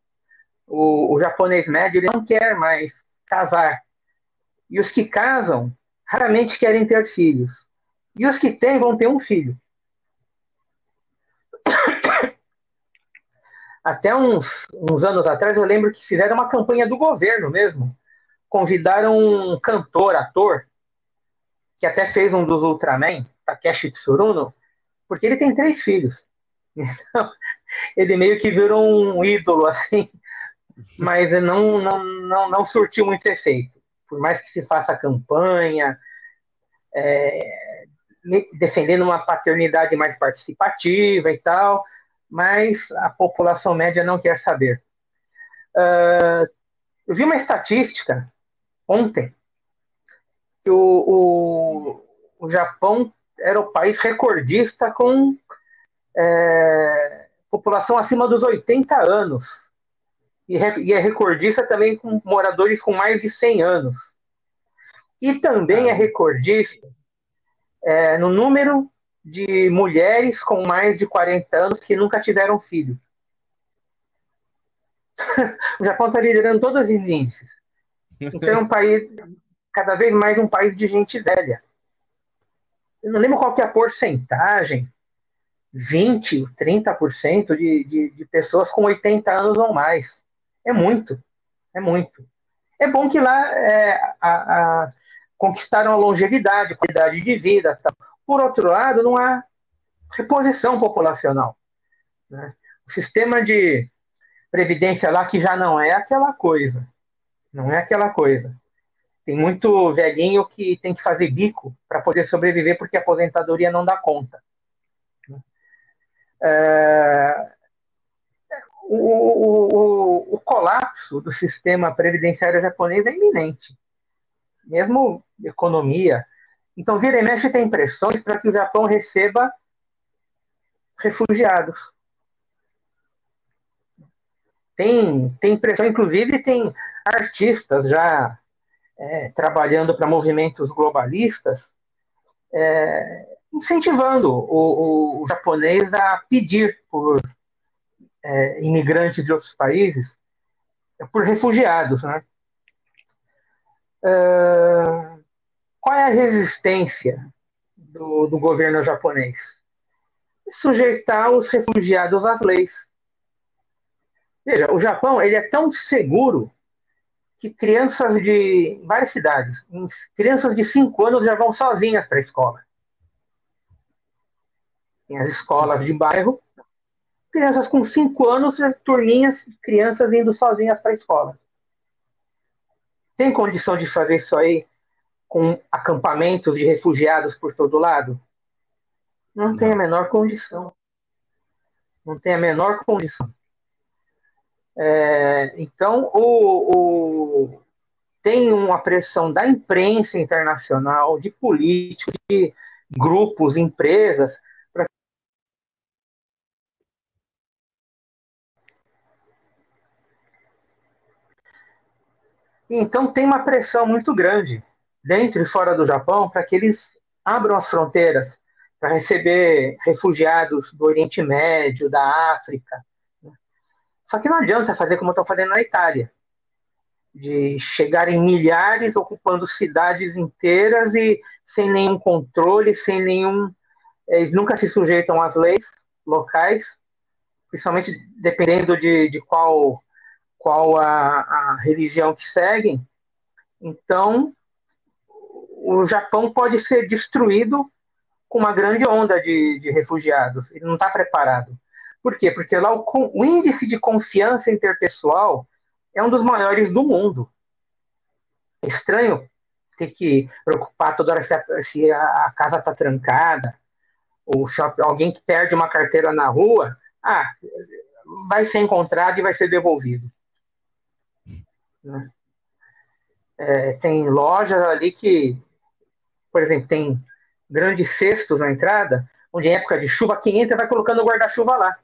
O japonês médio ele não quer mais casar. E os que casam raramente querem ter filhos. E os que têm vão ter um filho. Até uns anos atrás, eu lembro que fizeram uma campanha do governo mesmo. Convidaram um cantor, ator, que até fez um dos Ultraman, Takeshi Tsuruno, porque ele tem 3 filhos. Ele meio que virou um ídolo, assim, mas não surtiu muito efeito. Por mais que se faça campanha, defendendo uma paternidade mais participativa e tal, mas a população média não quer saber. Eu vi uma estatística ontem que o Japão era o país recordista com população acima dos 80 anos. E é recordista também com moradores com mais de 100 anos. E também é recordista no número de mulheres com mais de 40 anos que nunca tiveram filho. O Japão está liderando todos os índices. Então é um país, cada vez mais um país de gente velha. Eu não lembro qual que é a porcentagem, 20%, 30% de pessoas com 80 anos ou mais. É muito, é muito. É bom que lá conquistaram a longevidade, qualidade de vida. Tal. Por outro lado, não há reposição populacional. Né? O sistema de previdência lá que já não é aquela coisa. Não é aquela coisa. Tem muito velhinho que tem que fazer bico para poder sobreviver porque a aposentadoria não dá conta. O colapso do sistema previdenciário japonês é iminente. Mesmo economia. Então, vira e mexe tem pressões para que o Japão receba refugiados. Tem pressão, inclusive tem artistas já trabalhando para movimentos globalistas, incentivando o japonês a pedir por imigrantes de outros países, por refugiados. Né? Qual é a resistência do governo japonês? Sujeitar os refugiados às leis. Veja, o Japão ele é tão seguro que crianças de várias cidades, crianças de 5 anos já vão sozinhas para a escola. Tem as escolas de bairro, crianças com 5 anos, turminhas, crianças indo sozinhas para a escola. Tem condição de fazer isso aí com acampamentos de refugiados por todo lado? Não tem a menor condição. Não tem a menor condição. Então, tem uma pressão da imprensa internacional, de políticos, de grupos, empresas. Então, tem uma pressão muito grande, dentro e fora do Japão, para que eles abram as fronteiras para receber refugiados do Oriente Médio, da África. Só que não adianta fazer como estão fazendo na Itália, de chegarem milhares ocupando cidades inteiras e sem nenhum controle, sem nenhum... Eles nunca se sujeitam às leis locais, principalmente dependendo de qual a religião que seguem. Então, o Japão pode ser destruído com uma grande onda de refugiados. Ele não está preparado. Por quê? Porque lá o índice de confiança interpessoal é um dos maiores do mundo. É estranho ter que preocupar toda hora se a casa está trancada, ou se alguém perde uma carteira na rua, vai ser encontrado e vai ser devolvido. Né? Tem lojas ali que, por exemplo, tem grandes cestos na entrada, onde em época de chuva, quem entra vai colocando o guarda-chuva lá.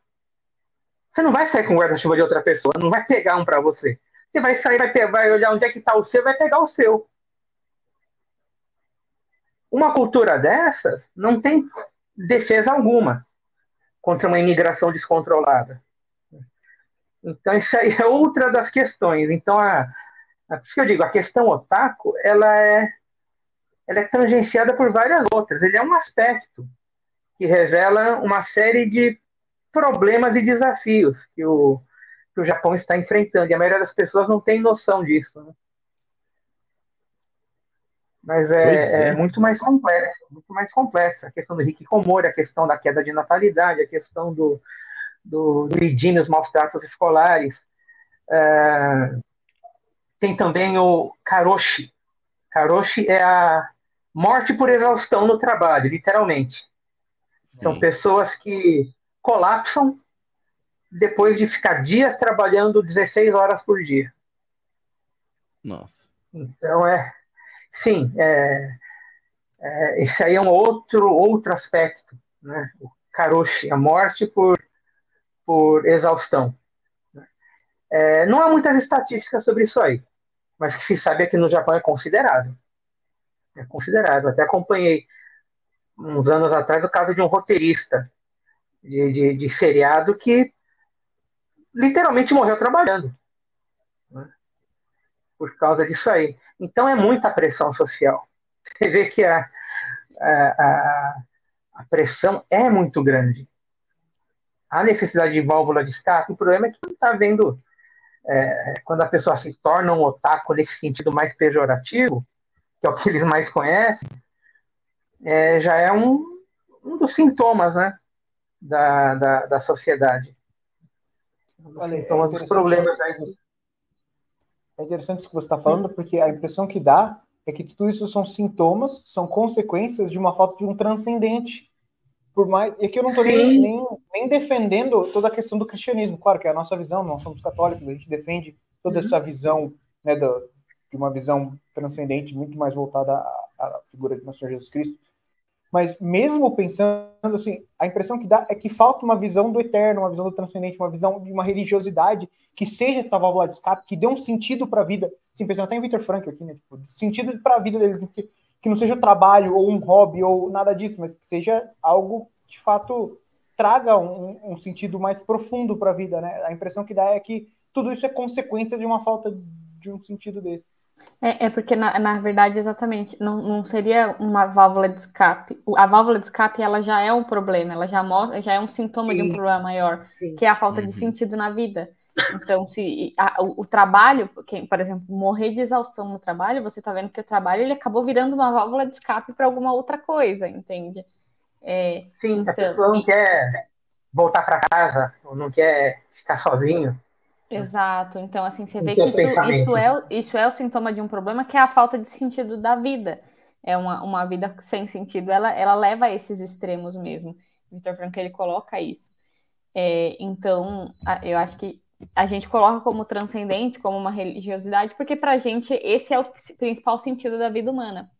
Você não vai sair com o guarda-chuva de outra pessoa, não vai pegar um para você. Você vai sair, vai olhar onde é que está o seu, vai pegar o seu. Uma cultura dessas não tem defesa alguma contra uma imigração descontrolada. Então, isso aí é outra das questões. Então, por isso que eu digo, a questão otaku, ela é tangenciada por várias outras. Ele é um aspecto que revela uma série de problemas e desafios que o que o Japão está enfrentando. E a maioria das pessoas não tem noção disso, né? Mas é muito mais complexo, muito mais complexa. A questão do hikikomori, a questão da queda de natalidade, a questão do higiene, os maus tratos escolares. Tem também o karoshi. Karoshi é a morte por exaustão no trabalho, literalmente. Sim. São pessoas que colapsam depois de ficar dias trabalhando 16 horas por dia. Nossa. Então, sim, esse aí é um outro aspecto, né? O karoshi, a morte por exaustão. Não há muitas estatísticas sobre isso aí, mas o que se sabe é que no Japão é considerável. É considerável. Até acompanhei uns anos atrás o caso de um roteirista de seriado que literalmente morreu trabalhando, né? Por causa disso aí. Então é muita pressão social. Você vê que a pressão é muito grande. Há necessidade de válvula de escape. O problema é que não está vendo quando a pessoa se torna um otaku nesse sentido mais pejorativo, que é o que eles mais conhecem, já é um dos sintomas, né, da sociedade. Um dos Olha, sintomas dos problemas aí. É interessante isso que você está falando, porque a impressão que dá é que tudo isso são sintomas, são consequências de uma falta de um transcendente. Por mais, e aqui eu não estou nem defendendo toda a questão do cristianismo. Claro que é a nossa visão, nós somos católicos, a gente defende toda essa visão, né, de uma visão transcendente, muito mais voltada à figura de nosso Senhor Jesus Cristo. Mas mesmo pensando assim, a impressão que dá é que falta uma visão do eterno, uma visão do transcendente, uma visão de uma religiosidade que seja essa válvula de escape, que dê um sentido para a vida. Sim, pensando até em Viktor Frankl aqui, né? Tipo, sentido para a vida deles, que não seja o trabalho ou um hobby ou nada disso, mas que seja algo que de fato traga um sentido mais profundo para a vida, né? A impressão que dá é que tudo isso é consequência de uma falta de um sentido desse. Porque, na verdade, exatamente, não seria uma válvula de escape. A válvula de escape, ela já é um problema, ela já é um sintoma de um problema maior, que é a falta de sentido na vida. Então, se o trabalho, por exemplo, morrer de exaustão no trabalho, você está vendo que o trabalho ele acabou virando uma válvula de escape para alguma outra coisa, entende? Sim, então, a pessoa não quer voltar para casa, ou não quer ficar sozinho. Exato, então assim, você vê que isso é o sintoma de um problema, que é a falta de sentido da vida. É uma vida sem sentido, ela leva a esses extremos mesmo. Viktor Frankl, ele coloca isso. Então, eu acho que a gente coloca como transcendente, como uma religiosidade, porque pra gente esse é o principal sentido da vida humana.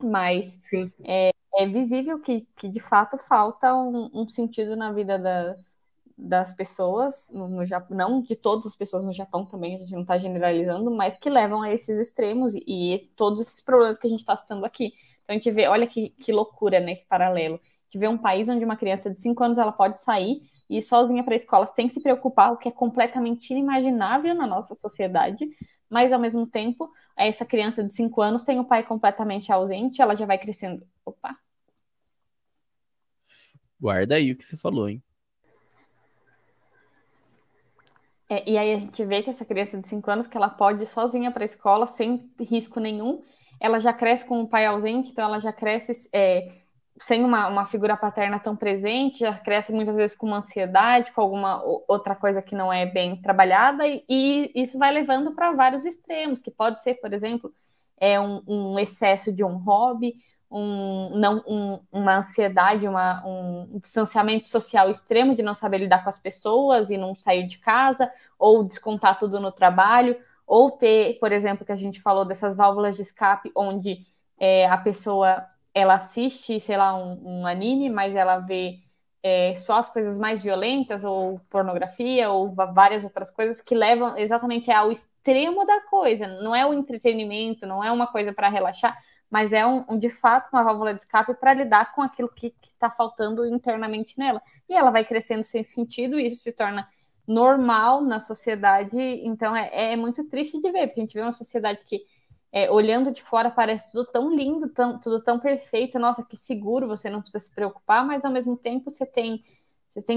Mas é visível que de fato falta um sentido na vida das pessoas no Japão, não de todas as pessoas no Japão também, a gente não está generalizando, mas que levam a esses extremos todos esses problemas que a gente está citando aqui. Então a gente vê, olha que loucura, né, que paralelo. A gente vê um país onde uma criança de 5 anos ela pode sair e ir sozinha para a escola sem se preocupar, o que é completamente inimaginável na nossa sociedade, mas ao mesmo tempo, essa criança de 5 anos tem o pai completamente ausente, ela já vai crescendo. Opa! Guarda aí o que você falou, hein? E aí a gente vê que essa criança de 5 anos, que ela pode ir sozinha para a escola, sem risco nenhum, ela já cresce com um pai ausente, então ela já cresce sem uma figura paterna tão presente, já cresce muitas vezes com uma ansiedade, com alguma outra coisa que não é bem trabalhada, e isso vai levando para vários extremos, que pode ser, por exemplo, um excesso de um hobby, uma ansiedade, um distanciamento social extremo de não saber lidar com as pessoas e não sair de casa, ou descontar tudo no trabalho, ou ter, por exemplo, que a gente falou dessas válvulas de escape, onde a pessoa ela assiste, sei lá, um anime, mas ela vê só as coisas mais violentas, ou pornografia, ou várias outras coisas que levam exatamente ao extremo da coisa. Não é o entretenimento, não é uma coisa para relaxar, mas é de fato uma válvula de escape para lidar com aquilo que está faltando internamente nela. E ela vai crescendo sem sentido, e isso se torna normal na sociedade. Então é muito triste de ver, porque a gente vê uma sociedade que, olhando de fora, parece tudo tão lindo, tudo tão perfeito, nossa, que seguro, você não precisa se preocupar, mas ao mesmo tempo você tem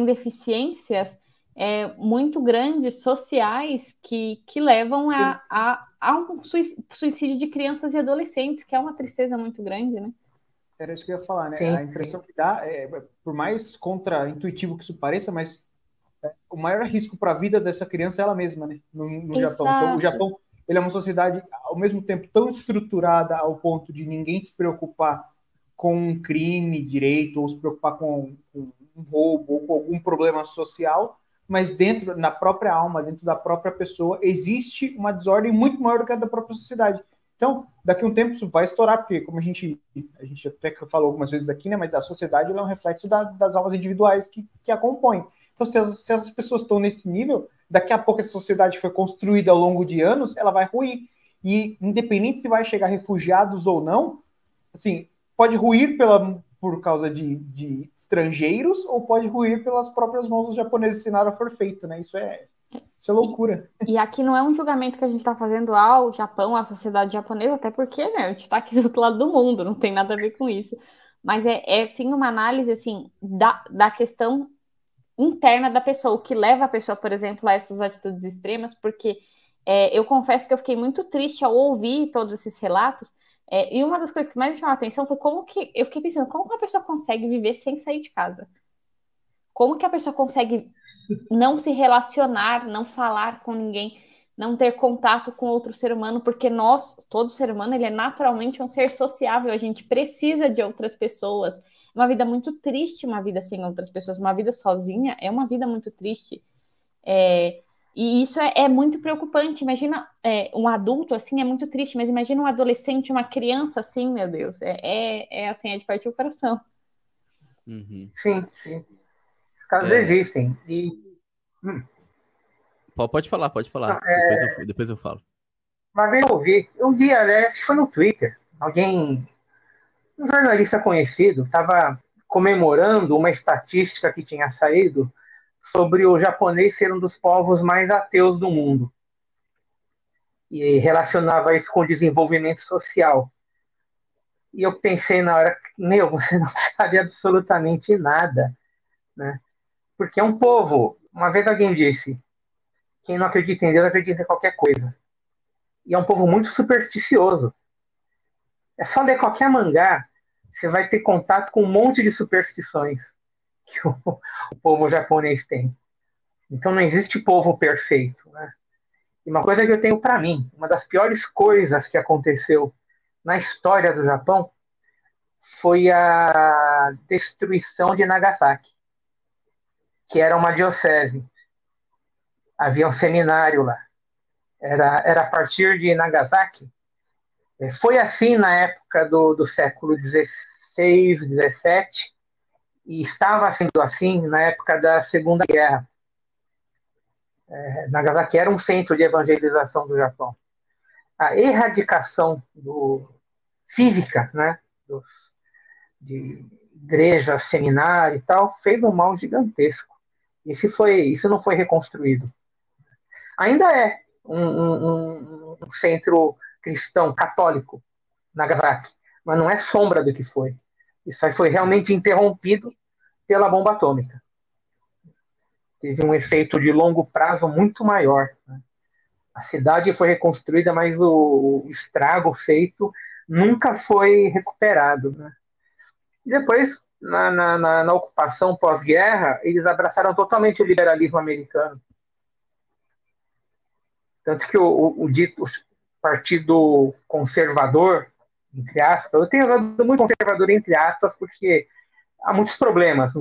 deficiências muito grandes, sociais, que levam a um suicídio de crianças e adolescentes, que é uma tristeza muito grande, né? Era isso que eu ia falar, né? Sim, A impressão que dá, por mais contra-intuitivo que isso pareça, mas o maior risco para a vida dessa criança é ela mesma, né? No Japão. Então, o Exato. Japão, ele é uma sociedade, ao mesmo tempo, tão estruturada ao ponto de ninguém se preocupar com um crime direito, ou se preocupar com um roubo, ou com algum problema social, mas dentro, na própria alma, dentro da própria pessoa, existe uma desordem muito maior do que a da própria sociedade. Então, daqui a um tempo isso vai estourar, porque como a gente até falou algumas vezes aqui, né, mas a sociedade é um reflexo das almas individuais que a compõem. Então, se as pessoas estão nesse nível, daqui a pouco essa sociedade foi construída ao longo de anos, ela vai ruir. E independente se vai chegar refugiados ou não, assim, pode ruir por causa de estrangeiros ou pode ruir pelas próprias mãos dos japoneses se nada for feito, né? Isso é loucura. E aqui não é um julgamento que a gente está fazendo ao Japão, à sociedade japonesa, até porque, né, a gente está aqui do outro lado do mundo, não tem nada a ver com isso. Mas sim uma análise, assim, da questão interna da pessoa, o que leva a pessoa, por exemplo, a essas atitudes extremas, porque eu confesso que eu fiquei muito triste ao ouvir todos esses relatos, e uma das coisas que mais me chamou a atenção foi como que, eu fiquei pensando, como que uma pessoa consegue viver sem sair de casa? Como que a pessoa consegue não se relacionar, não falar com ninguém, não ter contato com outro ser humano, porque todo ser humano, ele é naturalmente um ser sociável, a gente precisa de outras pessoas. Uma vida muito triste, uma vida sem outras pessoas, uma vida sozinha é uma vida muito triste. E isso é muito preocupante. Imagina um adulto assim, é muito triste, mas imagina um adolescente, uma criança assim, meu Deus, assim, é de partir o coração. Uhum. sim, sim. Casos É, existem. E pode falar, pode não, falar. Depois eu falo. uma vez eu vi, né, acho que foi no Twitter, alguém, um jornalista conhecido, estava comemorando uma estatística que tinha saído sobre o japonês ser um dos povos mais ateus do mundo. E relacionava isso com o desenvolvimento social. E eu pensei na hora, meu, você não sabe absolutamente nada, né? Porque é um povo, uma vez alguém disse, quem não acredita em Deus acredita em qualquer coisa. E é um povo muito supersticioso. É só ler qualquer mangá, você vai ter contato com um monte de superstições que o povo japonês tem. Então não existe povo perfeito, né? E uma coisa que eu tenho para mim, uma das piores coisas que aconteceu na história do Japão foi a destruição de Nagasaki, que era uma diocese. Havia um seminário lá. Era a partir de Nagasaki. Foi assim na época do século XVI, XVII, e estava sendo assim na época da Segunda Guerra. Nagasaki era um centro de evangelização do Japão. A erradicação física, né, de igrejas, seminário e tal, fez um mal gigantesco. Isso não foi reconstruído. Ainda é um centro cristão católico, Nagasaki, mas não é sombra do que foi. Isso aí foi realmente interrompido pela bomba atômica. Teve um efeito de longo prazo muito maior, né? A cidade foi reconstruída, mas o estrago feito nunca foi recuperado, né? E depois, na ocupação pós-guerra, eles abraçaram totalmente o liberalismo americano. Tanto que o dito partido conservador, entre aspas, eu tenho usado muito conservador entre aspas, porque há muitos problemas.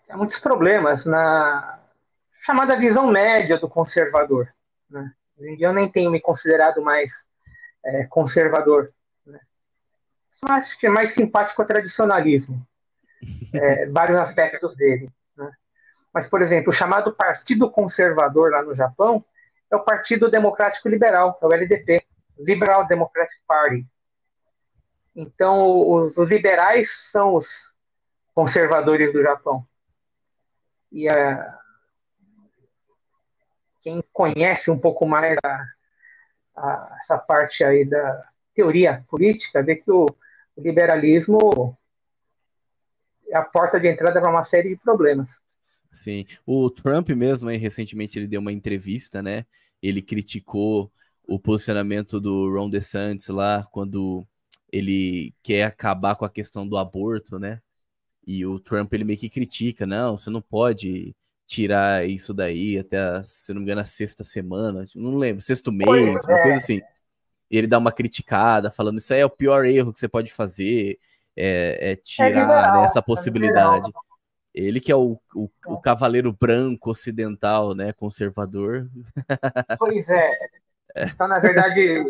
Há muitos problemas na chamada visão média do conservador, né? Hoje em dia eu nem tenho me considerado mais conservador, né? Eu acho que é mais simpático ao tradicionalismo, vários aspectos dele, né? Mas, por exemplo, o chamado Partido Conservador lá no Japão é o Partido Democrático Liberal, é o LDP, Liberal Democratic Party. Então, os liberais são os conservadores do Japão. E quem conhece um pouco mais essa parte aí teoria política, vê que o liberalismo é a porta de entrada para uma série de problemas. Sim. O Trump mesmo, aí, recentemente, ele deu uma entrevista, né? Ele criticou o posicionamento do Ron DeSantis lá, quando ele quer acabar com a questão do aborto, né? E o Trump, ele meio que critica, não, você não pode tirar isso daí até, se não me engano, a sexta semana, não lembro, sexto mês, uma coisa assim. E ele dá uma criticada, falando, isso aí é o pior erro que você pode fazer, é tirar, né, essa É liberal. possibilidade. Ele que é o cavaleiro branco ocidental, né, conservador. Pois é. Então, na verdade,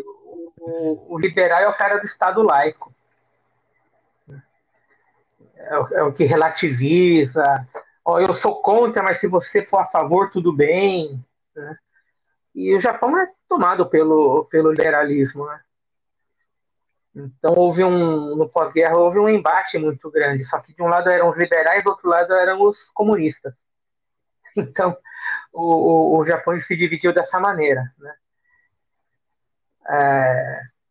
o liberal é o cara do Estado laico. É o que relativiza. Ó, eu sou contra, mas se você for a favor, tudo bem. Né? E o Japão é tomado pelo liberalismo. Né? Então, no pós-guerra, houve um embate muito grande. Só que de um lado eram os liberais, do outro lado eram os comunistas. Então, o Japão se dividiu dessa maneira. Né?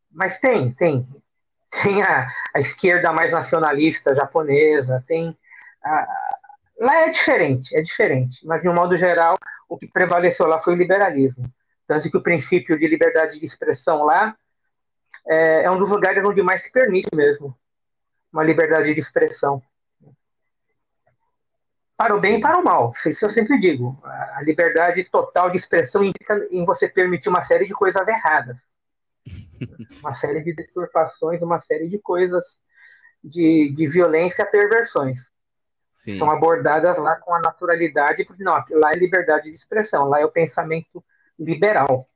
Mas tem a esquerda mais nacionalista japonesa, lá é diferente, mas de um modo geral, o que prevaleceu lá foi o liberalismo. Tanto que o princípio de liberdade de expressão lá é um dos lugares onde mais se permite mesmo uma liberdade de expressão. Para o bem e para o mal, isso eu sempre digo. A liberdade total de expressão implica em você permitir uma série de coisas erradas, uma série de deturpações, uma série de coisas de violência e perversões. Sim. São abordadas lá com a naturalidade, porque não, lá é liberdade de expressão, lá é o pensamento liberal.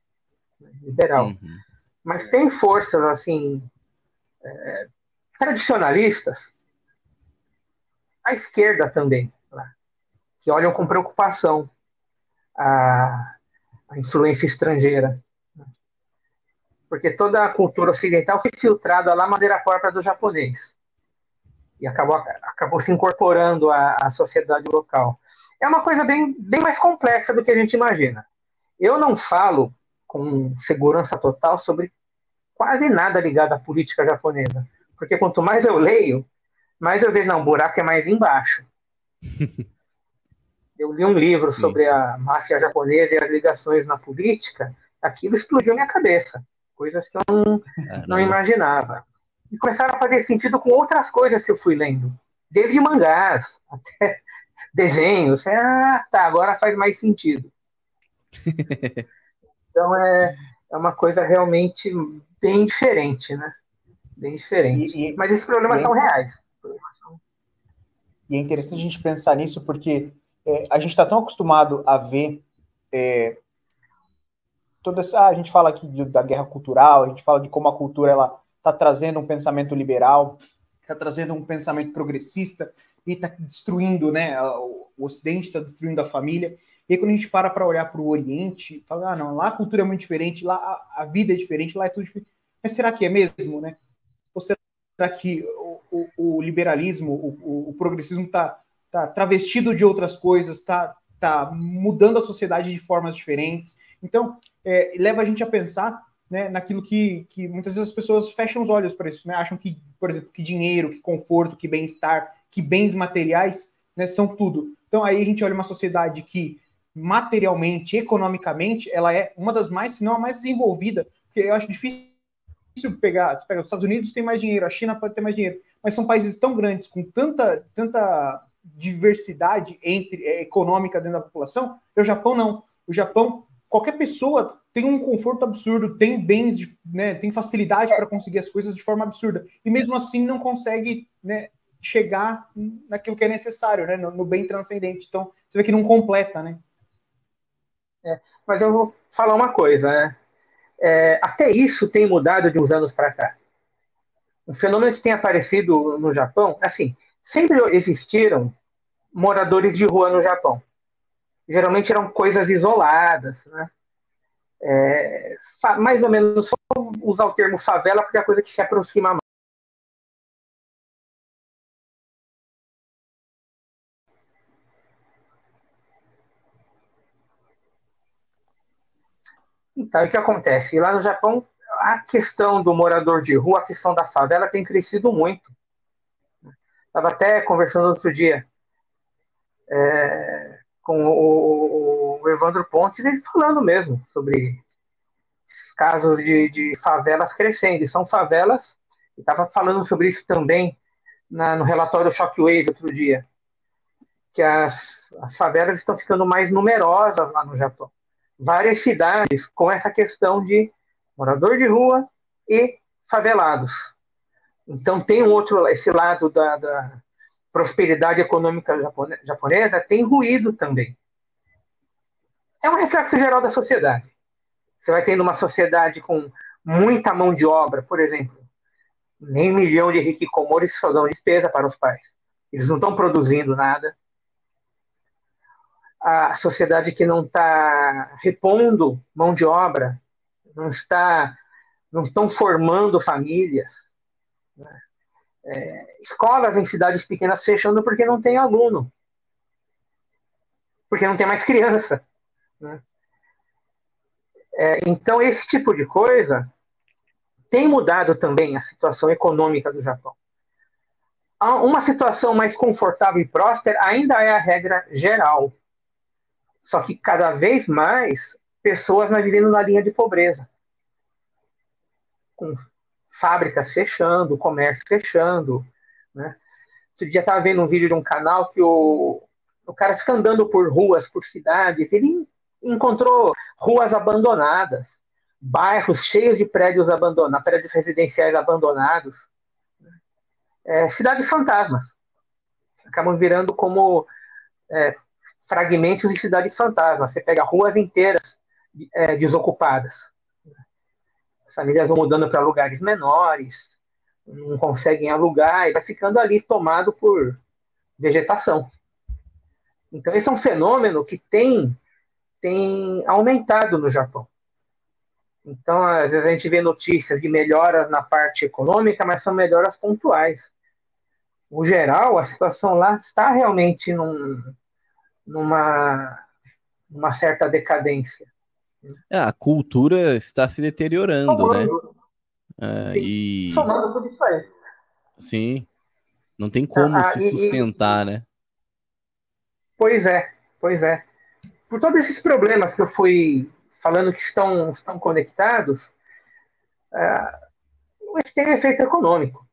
Uhum. Mas tem forças, assim, tradicionalistas, à esquerda também, lá, que olham com preocupação a influência estrangeira. Porque toda a cultura ocidental foi filtrada lá maneira própria do japonês. E acabou se incorporando à sociedade local. É uma coisa bem mais complexa do que a gente imagina. Eu não falo com segurança total sobre quase nada ligado à política japonesa. Porque quanto mais eu leio, mais eu vejo, não, o buraco é mais embaixo. Eu li um livro Sim. sobre a máfia japonesa e as ligações na política, aquilo explodiu minha cabeça. Coisas que eu não imaginava. E começaram a fazer sentido com outras coisas que eu fui lendo. Desde mangás até desenhos. Tá, agora faz mais sentido. Então é uma coisa realmente bem diferente, né? Bem diferente. Mas esses problemas são reais. E é interessante a gente pensar nisso porque a gente está tão acostumado a ver toda essa... a gente fala aqui da guerra cultural, a gente fala de como a cultura ela está trazendo um pensamento liberal, está trazendo um pensamento progressista e está destruindo, né? O Ocidente está destruindo a família. E aí, quando a gente para olhar para o Oriente, fala, não, lá a cultura é muito diferente, lá a vida é diferente, lá é tudo diferente. Mas será que é mesmo, né? Ou será que o liberalismo, o progressismo está travestido de outras coisas, está mudando a sociedade de formas diferentes? Então, leva a gente a pensar, né, naquilo que muitas vezes as pessoas fecham os olhos para isso, né? Acham que, por exemplo, que dinheiro, que conforto, que bem-estar, que bens materiais, né, são tudo. Então, aí a gente olha uma sociedade que materialmente, economicamente, ela é uma das mais, se não a mais desenvolvida, porque eu acho difícil pegar, os Estados Unidos tem mais dinheiro, a China pode ter mais dinheiro, mas são países tão grandes, com tanta diversidade econômica dentro da população, e o Japão não. O Japão, qualquer pessoa tem um conforto absurdo, tem bens, né, tem facilidade para conseguir as coisas de forma absurda, e mesmo assim não consegue, né, chegar naquilo que é necessário, né, no bem transcendente. Então, você vê que não completa, né? Mas eu vou falar uma coisa, né? Até isso tem mudado de uns anos para cá. Um fenômeno que tem aparecido no Japão, assim, sempre existiram moradores de rua no Japão. Geralmente eram coisas isoladas, né? Mais ou menos, só usar o termo favela porque é a coisa que se aproxima mais. Então, o que acontece? Lá no Japão, a questão do morador de rua, a questão da favela tem crescido muito. Estava até conversando outro dia com o Evandro Pontes, ele falando mesmo sobre casos de favelas crescendo. E são favelas, e estava falando sobre isso também no relatório Shockwave outro dia, que as favelas estão ficando mais numerosas lá no Japão. Várias cidades com essa questão de morador de rua e favelados. Então tem esse lado da prosperidade econômica japonesa, tem ruído também. É um reflexo geral da sociedade. Você vai tendo uma sociedade com muita mão de obra, por exemplo, nem 1 milhão de hikikomoris só dão despesa para os pais. Eles não estão produzindo nada. A sociedade que não está repondo mão de obra, não estão formando famílias. Né? Escolas em cidades pequenas fechando porque não tem aluno, porque não tem mais criança. Né? Então, esse tipo de coisa tem mudado também a situação econômica do Japão. Uma situação mais confortável e próspera ainda é a regra geral. Só que cada vez mais pessoas vivendo na linha de pobreza. Com fábricas fechando, comércio fechando. Né? Outro dia estava vendo um vídeo de um canal que o cara fica andando por ruas, por cidades, ele encontrou ruas abandonadas, bairros cheios de prédios abandonados, prédios residenciais abandonados. Cidades fantasmas. Acabam virando como fragmentos de cidades fantasmas. Você pega ruas inteiras desocupadas. As famílias vão mudando para lugares menores, não conseguem alugar e vai ficando ali tomado por vegetação. Então esse é um fenômeno que tem aumentado no Japão. Então, às vezes a gente vê notícias de melhoras na parte econômica, mas são melhoras pontuais. No geral, a situação lá está realmente numa certa decadência. A cultura está se deteriorando, né? Somando tudo isso aí. Sim, não tem como se sustentar, né? Pois é. Por todos esses problemas que eu fui falando que estão conectados, isso tem um efeito econômico.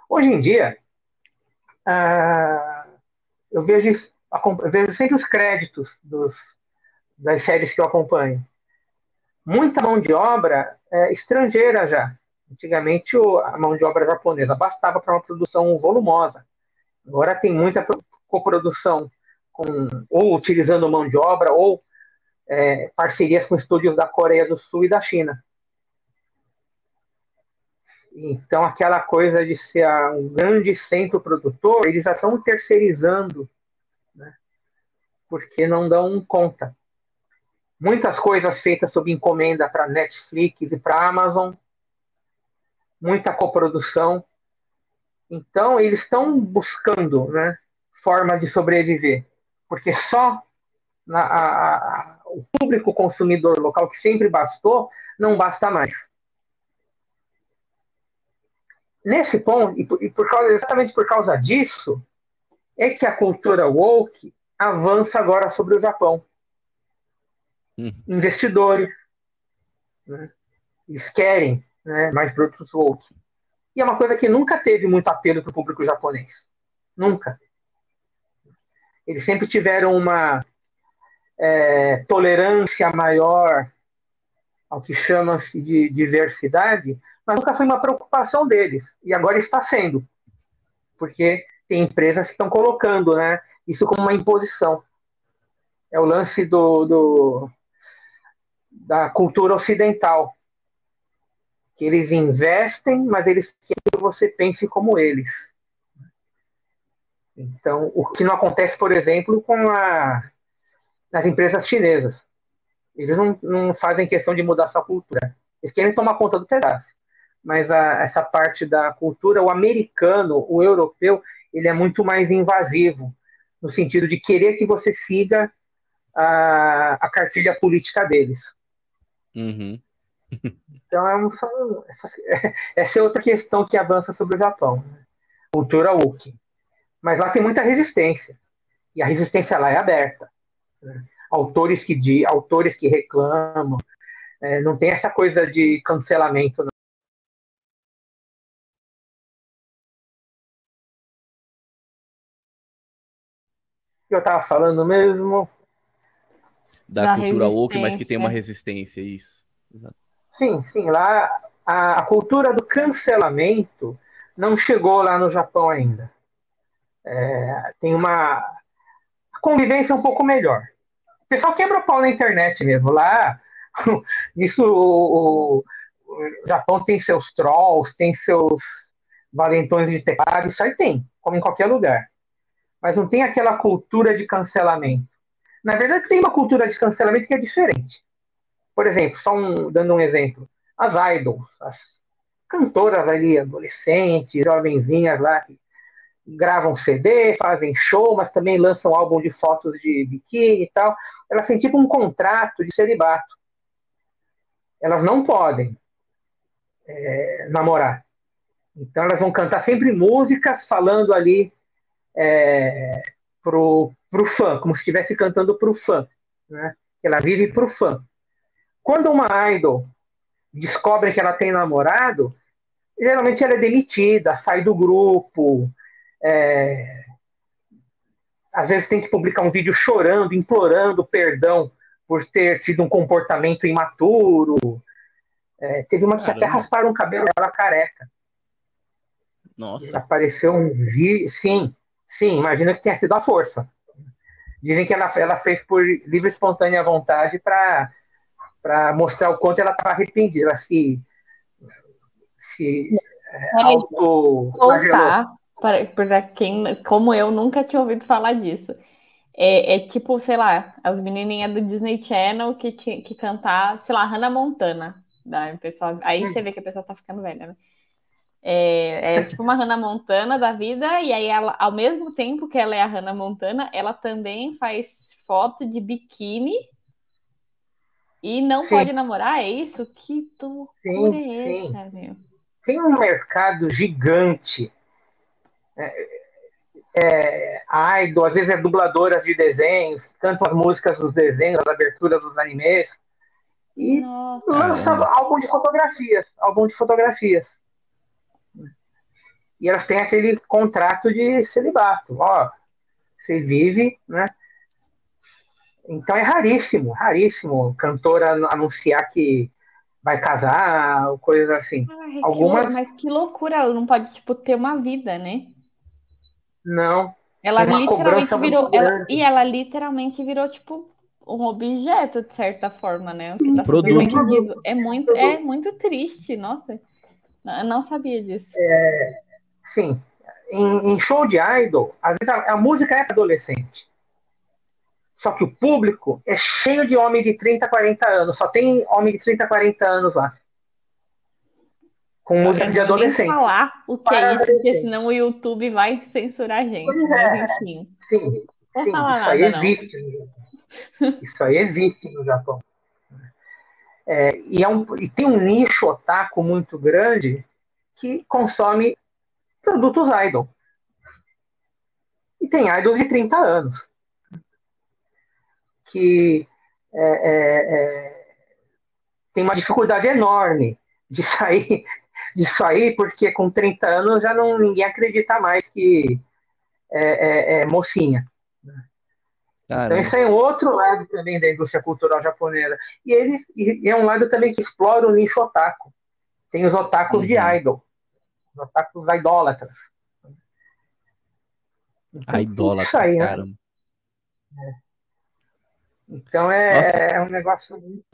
Hoje em dia, eu vejo sempre os créditos das séries que eu acompanho. Muita mão de obra estrangeira já. Antigamente, a mão de obra japonesa bastava para uma produção volumosa. Agora tem muita coprodução, ou utilizando mão de obra, ou parcerias com estúdios da Coreia do Sul e da China. Então, aquela coisa de ser um grande centro produtor, eles já estão terceirizando, né? Porque não dão conta. Muitas coisas feitas sob encomenda para Netflix e para Amazon, muita coprodução. Então, eles estão buscando, né, formas de sobreviver, porque só o público consumidor local, que sempre bastou, não basta mais. Nesse ponto, exatamente por causa disso, é que a cultura woke avança agora sobre o Japão. Investidores, né, eles querem, né, mais produtos woke. E é uma coisa que nunca teve muito apelo para o público japonês. Nunca. Eles sempre tiveram uma tolerância maior ao que chama-se de diversidade, mas nunca foi uma preocupação deles. E agora está sendo. Porque tem empresas que estão colocando, né, isso como uma imposição. É o lance da cultura ocidental. Que eles investem, mas eles querem que você pense como eles. Então, o que não acontece, por exemplo, com as empresas chinesas. Eles não fazem questão de mudar sua cultura. Eles querem tomar conta do pedaço. Mas essa parte da cultura, o americano, o europeu, ele é muito mais invasivo, no sentido de querer que você siga a cartilha política deles. Uhum. Então, essa é outra questão que avança sobre o Japão, né? Cultura Wookiee. Mas lá tem muita resistência. E a resistência lá é aberta, né? Autores que reclamam. Não tem essa coisa de cancelamento. Não. Eu estava falando mesmo. Da Da cultura woke, mas que tem uma resistência. resistência, isso. Exato. Sim, lá a cultura do cancelamento não chegou lá no Japão ainda. Tem uma convivência um pouco melhor. O pessoal quebra o pau na internet mesmo. Lá, isso, o Japão tem seus trolls, tem seus valentões de teclado, isso aí tem, como em qualquer lugar. Mas não tem aquela cultura de cancelamento. Na verdade, tem uma cultura de cancelamento que é diferente. Por exemplo, dando um exemplo, as idols, as cantoras ali, adolescentes, jovenzinhas lá, que gravam CD, fazem show, mas também lançam álbum de fotos de biquíni e tal. Elas têm tipo um contrato de celibato. Elas não podem namorar. Então elas vão cantar sempre músicas falando ali pro fã, como se estivesse cantando pro fã, né? Ela vive pro fã. Quando uma idol descobre que ela tem namorado, geralmente ela é demitida, sai do grupo, às vezes tem que publicar um vídeo chorando, implorando perdão por ter tido um comportamento imaturo. Teve uma que até Caramba. rasparam o cabelo dela careca. Nossa. Apareceu um vídeo. Sim, imagina que tenha sido a força. Dizem que ela fez por livre e espontânea vontade para mostrar o quanto ela estava arrependida. Ela se auto-flagelou. Voltar, para quem, como eu, nunca tinha ouvido falar disso. É tipo, sei lá, as menininhas do Disney Channel que cantar, sei lá, Hannah Montana. Pessoal, aí você vê que a pessoa tá ficando velha, né? É tipo uma Hannah Montana da vida, e aí ela, ao mesmo tempo que ela é a Hannah Montana, ela também faz foto de biquíni e não pode namorar, é isso? Que loucura é Sim. essa, meu? Tem um mercado gigante. Idol, às vezes é dubladoras de desenhos, cantam as músicas dos desenhos, as aberturas dos animes, e Nossa. lança álbum de fotografias. E elas têm aquele contrato de celibato. Ó, você vive, né? Então é raríssimo cantora anunciar que vai casar, ou coisas assim. Ai, Algumas mas que loucura, ela não pode, tipo, ter uma vida, né? não. Ela Tem uma literalmente cobrança muito virou, grande. ela literalmente virou, tipo, um objeto, de certa forma, né? O que Um está sendo produto. vendido. É muito triste, nossa. Eu não sabia disso. Sim. Em show de idol, às vezes a música é para adolescente. Só que o público é cheio de homem de 30, 40 anos. Só tem homem de 30, 40 anos lá. Com música Eu de não vou nem adolescente. falar o que é Para isso, porque adolescente. senão o YouTube vai censurar a Pois gente. Mas é, enfim, sim, não vou sim, falar isso aí nada, não. existe. Isso aí existe no Japão. E tem um nicho otaku muito grande que consome produtos idol. E tem idols de 30 anos que é, é, é, tem uma dificuldade enorme de sair, porque com 30 anos já não ninguém acredita mais que é mocinha. Então, Caramba. isso é um outro lado também da indústria cultural japonesa. E é um lado também que explora o nicho otaku. Tem os otakus de Uhum. idol, os otakus idólatras. A Então, tem isso idólatras, aí, né? caramba. Então, Nossa, é um negócio muito.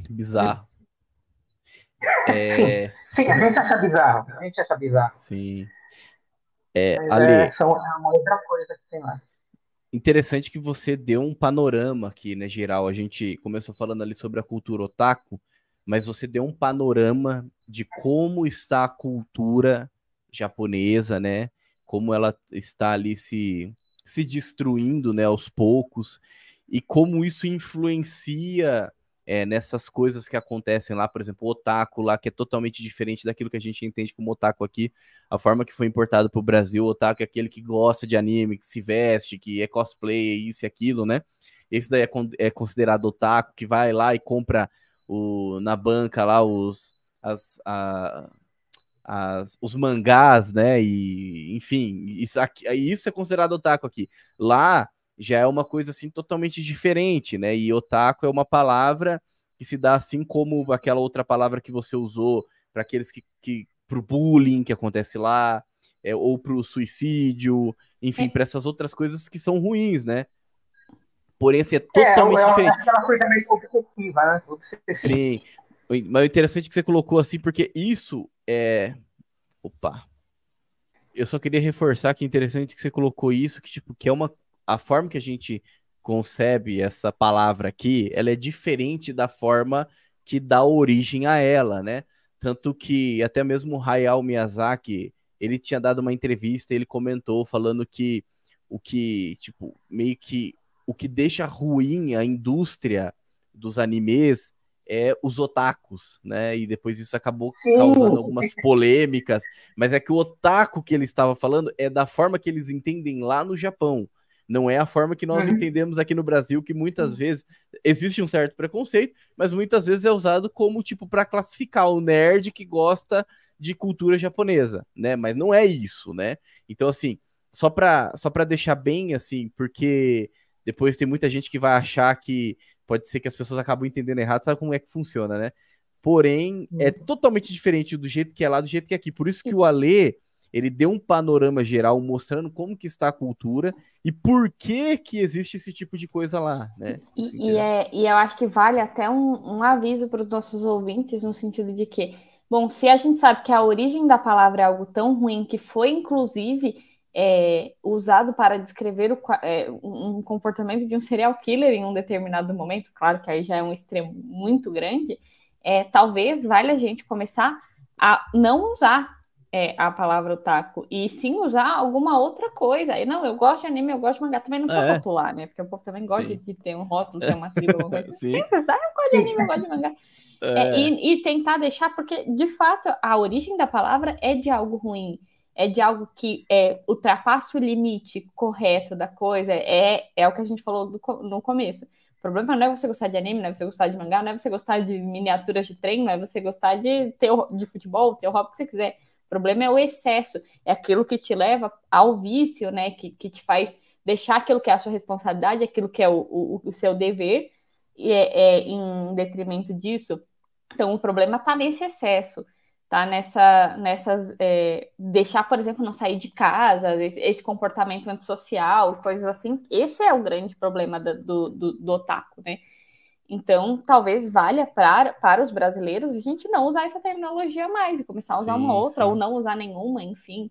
bizarro. Sim, É, sim, a gente acha bizarro. A gente acha bizarro. sim. Mas Ale, é uma outra coisa que tem lá. interessante que você deu um panorama aqui, né, geral. A gente começou falando ali sobre a cultura otaku, mas você deu um panorama de como está a cultura japonesa, né? Como ela está ali se destruindo, né, aos poucos, e como isso influencia nessas coisas que acontecem lá, por exemplo, o otaku lá, que é totalmente diferente daquilo que a gente entende como otaku aqui, a forma que foi importado para o Brasil, o otaku é aquele que gosta de anime, que se veste, que é cosplay, isso e aquilo, né? Esse daí é considerado otaku, que vai lá e compra na banca lá os mangás, né? E, enfim, isso é considerado otaku aqui. Lá já é uma coisa assim totalmente diferente, né? E otaku é uma palavra que se dá assim como aquela outra palavra que você usou para aqueles pro bullying que acontece lá, ou pro suicídio, enfim, para essas outras coisas que são ruins, né? Porém, assim, é totalmente diferente. É aquela coisa meio objetiva, né? Sim, mas o interessante é que você colocou assim, porque isso é... Opa! Eu só queria reforçar que é interessante que você colocou isso, que tipo, que é a forma que a gente concebe essa palavra aqui, ela é diferente da forma que dá origem a ela, né? Tanto que até mesmo o Hayao Miyazaki, ele tinha dado uma entrevista, ele comentou falando que tipo, meio que o que deixa ruim a indústria dos animes é os otakus, né? E depois isso acabou causando algumas polêmicas, mas é que o otaku que ele estava falando é da forma que eles entendem lá no Japão. Não é a forma que nós entendemos aqui no Brasil, que muitas vezes existe um certo preconceito, mas muitas vezes é usado como tipo para classificar o nerd que gosta de cultura japonesa, né? Mas não é isso, né? Então assim, só para deixar bem assim, porque depois tem muita gente que vai achar que pode ser que as pessoas acabem entendendo errado, sabe como é que funciona, né? Porém, é totalmente diferente do jeito que é lá, do jeito que é aqui. Por isso que o Alê, ele deu um panorama geral mostrando como que está a cultura e por que que existe esse tipo de coisa lá, né? E eu acho que vale até um aviso para os nossos ouvintes, no sentido de que, bom, se a gente sabe que a origem da palavra é algo tão ruim que foi, inclusive, usado para descrever um comportamento de um serial killer em um determinado momento, claro que aí já é um extremo muito grande, talvez valha a gente começar a não usar a palavra otaku, e sim usar alguma outra coisa. E não, eu gosto de anime, eu gosto de mangá, também não precisa rotular, né? Porque o povo também gosta de ter um rótulo, ter uma tribo, alguma coisa. Sim. Eu gosto de anime, eu gosto de mangá. E tentar deixar, porque de fato a origem da palavra é de algo ruim, é de algo que ultrapassa o limite correto da coisa, é o que a gente falou no começo. O problema não é você gostar de anime, não é você gostar de mangá, não é você gostar de miniaturas de trem, não é você gostar de futebol, ter o hobby que você quiser. O problema é o excesso, é aquilo que te leva ao vício, né? Que te faz deixar aquilo que é a sua responsabilidade, aquilo que é o seu dever, e em detrimento disso. Então, o problema está nesse excesso, tá? Deixar, por exemplo, não sair de casa, esse comportamento antissocial, coisas assim. Esse é o grande problema do otaku, né? Então, talvez valha para os brasileiros a gente não usar essa terminologia mais e começar a usar uma outra, ou não usar nenhuma, enfim.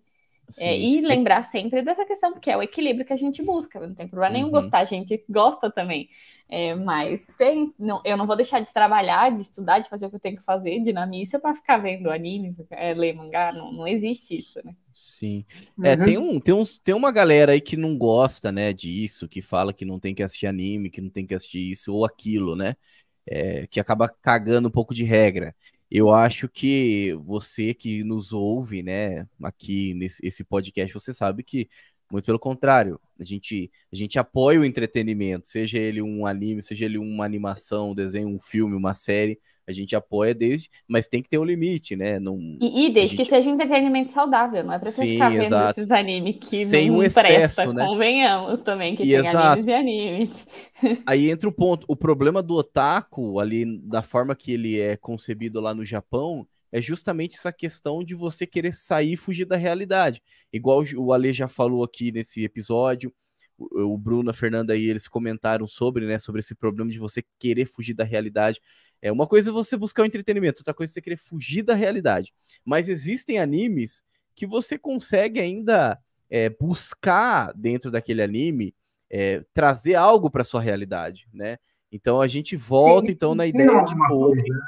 E lembrar sempre dessa questão, que é o equilíbrio que a gente busca. Não tem problema nenhum gostar, a gente gosta também. Mas eu não vou deixar de trabalhar, de estudar, de fazer o que eu tenho que fazer, de ir na missa para ficar vendo anime, ler mangá. Não existe isso, né? Sim. Tem uma galera aí que não gosta, né, disso, que fala que não tem que assistir anime, que não tem que assistir isso ou aquilo, né? Que acaba cagando um pouco de regra. Eu acho que você que nos ouve, né, aqui nesse podcast, você sabe que, muito pelo contrário, a gente apoia o entretenimento, seja ele um anime, seja ele uma animação, um desenho, um filme, uma série, a gente apoia mas tem que ter um limite, né? Desde que seja um entretenimento saudável, não é pra você ficar vendo esses animes que sem não presta, né? Convenhamos também que tem animes e animes. Aí entra o ponto, o problema do otaku, ali, da forma que ele é concebido lá no Japão, é justamente essa questão de você querer sair e fugir da realidade. Igual o Ale já falou aqui nesse episódio, o Bruno, a Fernanda aí, eles comentaram sobre esse problema de você querer fugir da realidade. Uma coisa é você buscar o entretenimento, outra coisa é você querer fugir da realidade. Mas existem animes que você consegue ainda buscar dentro daquele anime, trazer algo para sua realidade, né? Então a gente volta na ideia de Tolkien.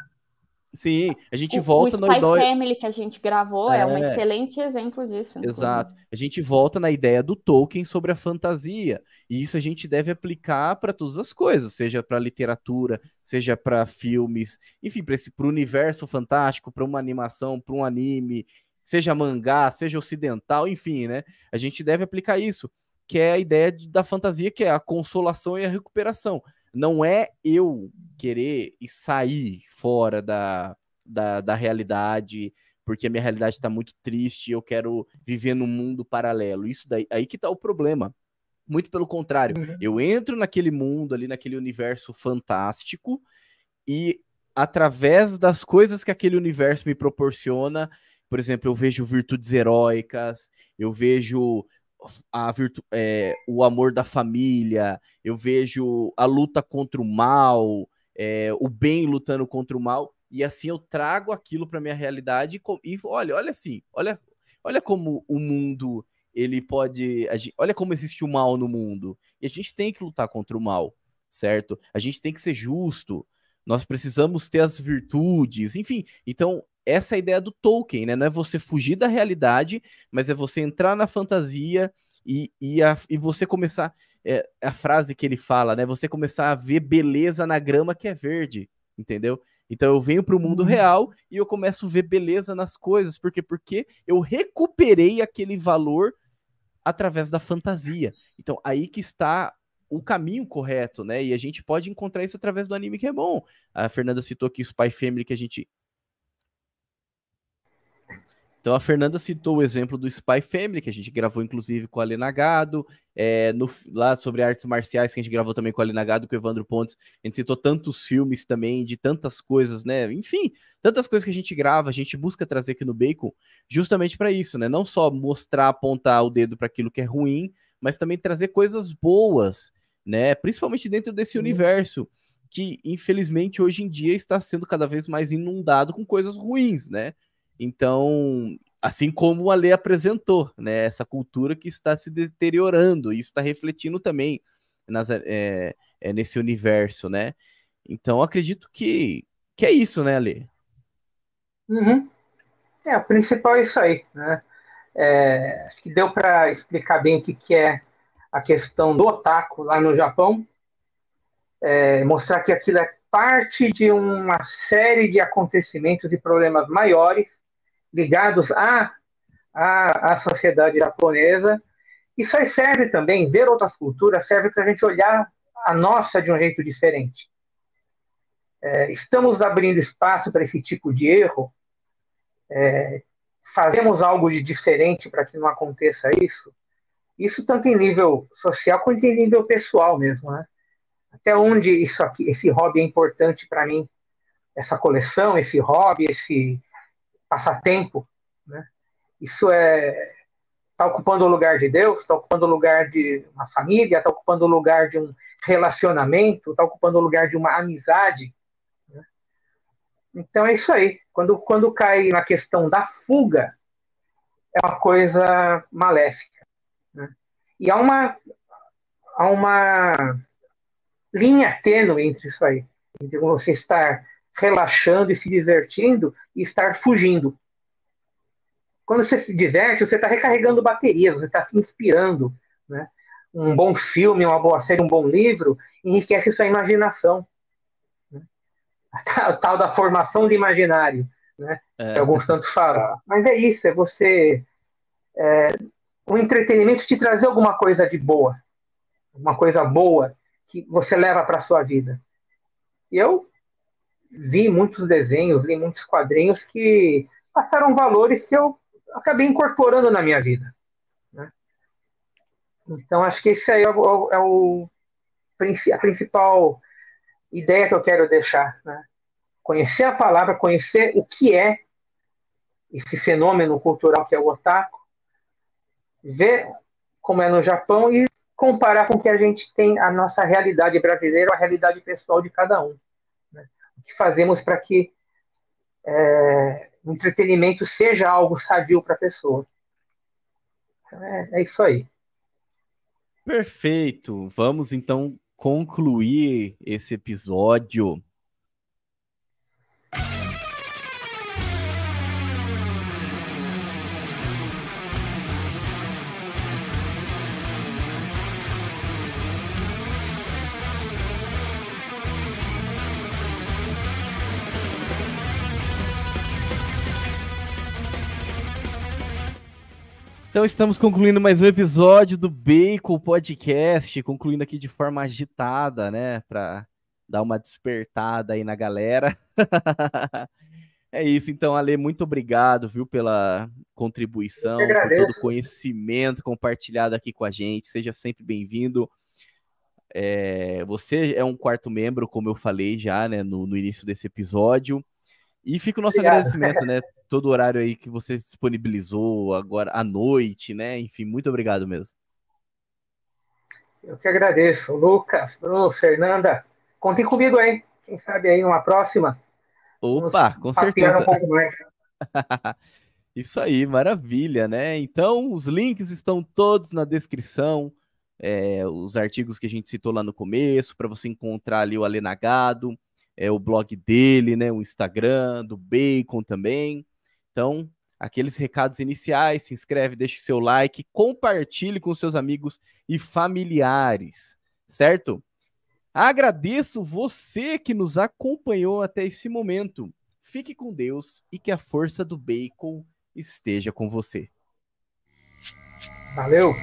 Sim, a gente O volta na Spy ideia. Family que a gente gravou é um excelente exemplo disso. Exato. A gente volta na ideia do Tolkien sobre a fantasia. E isso a gente deve aplicar para todas as coisas, seja para literatura, seja para filmes, enfim, para o universo fantástico, para uma animação, para um anime, seja mangá, seja ocidental, enfim, né? A gente deve aplicar isso, que é a ideia da fantasia, que é a consolação e a recuperação. Não é eu querer sair fora da realidade, porque a minha realidade está muito triste e eu quero viver num mundo paralelo. Isso daí, aí que tá o problema. Muito pelo contrário, eu entro naquele mundo ali, naquele universo fantástico, e através das coisas que aquele universo me proporciona, por exemplo, eu vejo virtudes heróicas, eu vejo o amor da família, eu vejo a luta contra o mal, o bem lutando contra o mal, e assim eu trago aquilo para minha realidade e olha assim, olha como o mundo ele pode, olha como existe o mal no mundo, e a gente tem que lutar contra o mal, certo? A gente tem que ser justo, nós precisamos ter as virtudes, enfim. Então, essa é a ideia do Tolkien, né? Não é você fugir da realidade, mas é você entrar na fantasia e você começar. A frase que ele fala, né? Você começar a ver beleza na grama que é verde, entendeu? Então eu venho para o mundo real e eu começo a ver beleza nas coisas. Por quê? Porque eu recuperei aquele valor através da fantasia. Então, aí que está o caminho correto, né? E a gente pode encontrar isso através do anime que é bom. A Fernanda citou aqui o Spy Family que a gente... Então a Fernanda citou o exemplo do Spy Family, que a gente gravou inclusive com a Alena Gado, lá sobre artes marciais, que a gente gravou também com a Alena Gado, com o Evandro Pontes. A gente citou tantos filmes também, de tantas coisas, né? Enfim, tantas coisas que a gente grava, a gente busca trazer aqui no Bacon, justamente para isso, né? Não só mostrar, apontar o dedo para aquilo que é ruim, mas também trazer coisas boas, né? Principalmente dentro desse universo, que infelizmente hoje em dia está sendo cada vez mais inundado com coisas ruins, né? Então, assim como o Ale apresentou, né, essa cultura que está se deteriorando, e isso está refletindo também nesse universo, né? Então, acredito que é isso, né, Ale? Uhum. O principal é isso aí, né? Acho que deu para explicar bem o que é a questão do otaku lá no Japão, mostrar que aquilo é parte de uma série de acontecimentos e problemas maiores ligados à sociedade japonesa. Isso aí serve também, ver outras culturas, serve para a gente olhar a nossa de um jeito diferente. Estamos abrindo espaço para esse tipo de erro, fazemos algo de diferente para que não aconteça isso. Isso tanto em nível social quanto em nível pessoal mesmo, né? Até onde isso aqui, esse hobby é importante para mim, essa coleção, esse hobby, esse passatempo, né? Isso está ocupando o lugar de Deus, está ocupando o lugar de uma família, está ocupando o lugar de um relacionamento, está ocupando o lugar de uma amizade, né? Então é isso aí. Quando cai na questão da fuga, é uma coisa maléfica, né? E há uma linha tênue entre isso aí, entre você estar relaxando e se divertindo e estar fugindo. Quando você se diverte, você está recarregando baterias, você está se inspirando, né? Um bom filme, uma boa série, um bom livro enriquece sua imaginação, né? A tal da formação de imaginário, né? Que alguns tantos falam. Mas é isso, é você... um entretenimento te trazer alguma coisa de boa, uma coisa boa que você leva para a sua vida. E eu vi muitos desenhos, li muitos quadrinhos que passaram valores que eu acabei incorporando na minha vida, né? Então, acho que esse aí a principal ideia que eu quero deixar, né? Conhecer a palavra, conhecer o que é esse fenômeno cultural que é o otaku, ver como é no Japão e comparar com o que a gente tem, a nossa realidade brasileira, a realidade pessoal de cada um, né? O que fazemos para que o entretenimento seja algo sadio para a pessoa. É isso aí. Perfeito. Vamos então concluir esse episódio. Então estamos concluindo mais um episódio do Bacon Podcast, concluindo aqui de forma agitada, né, para dar uma despertada aí na galera. É isso, então, Ale, muito obrigado, viu, pela contribuição, por todo o conhecimento compartilhado aqui com a gente. Seja sempre bem-vindo. Você é um quarto membro, como eu falei já, né, no início desse episódio. E fica o nosso agradecimento, né? Todo o horário aí que você disponibilizou agora à noite, né? Enfim, muito obrigado mesmo. Eu que agradeço. Lucas, Bruno, Fernanda, contem comigo aí. Quem sabe aí numa próxima. Opa, com certeza. Um pouco mais. Isso aí, maravilha, né? Então, os links estão todos na descrição. Os artigos que a gente citou lá no começo, para você encontrar ali o Ale Nagado, o blog dele, né? O Instagram, do Bacon também. Então, aqueles recados iniciais, se inscreve, deixa o seu like, compartilhe com seus amigos e familiares, certo? Agradeço você que nos acompanhou até esse momento. Fique com Deus e que a força do Bacon esteja com você. Valeu!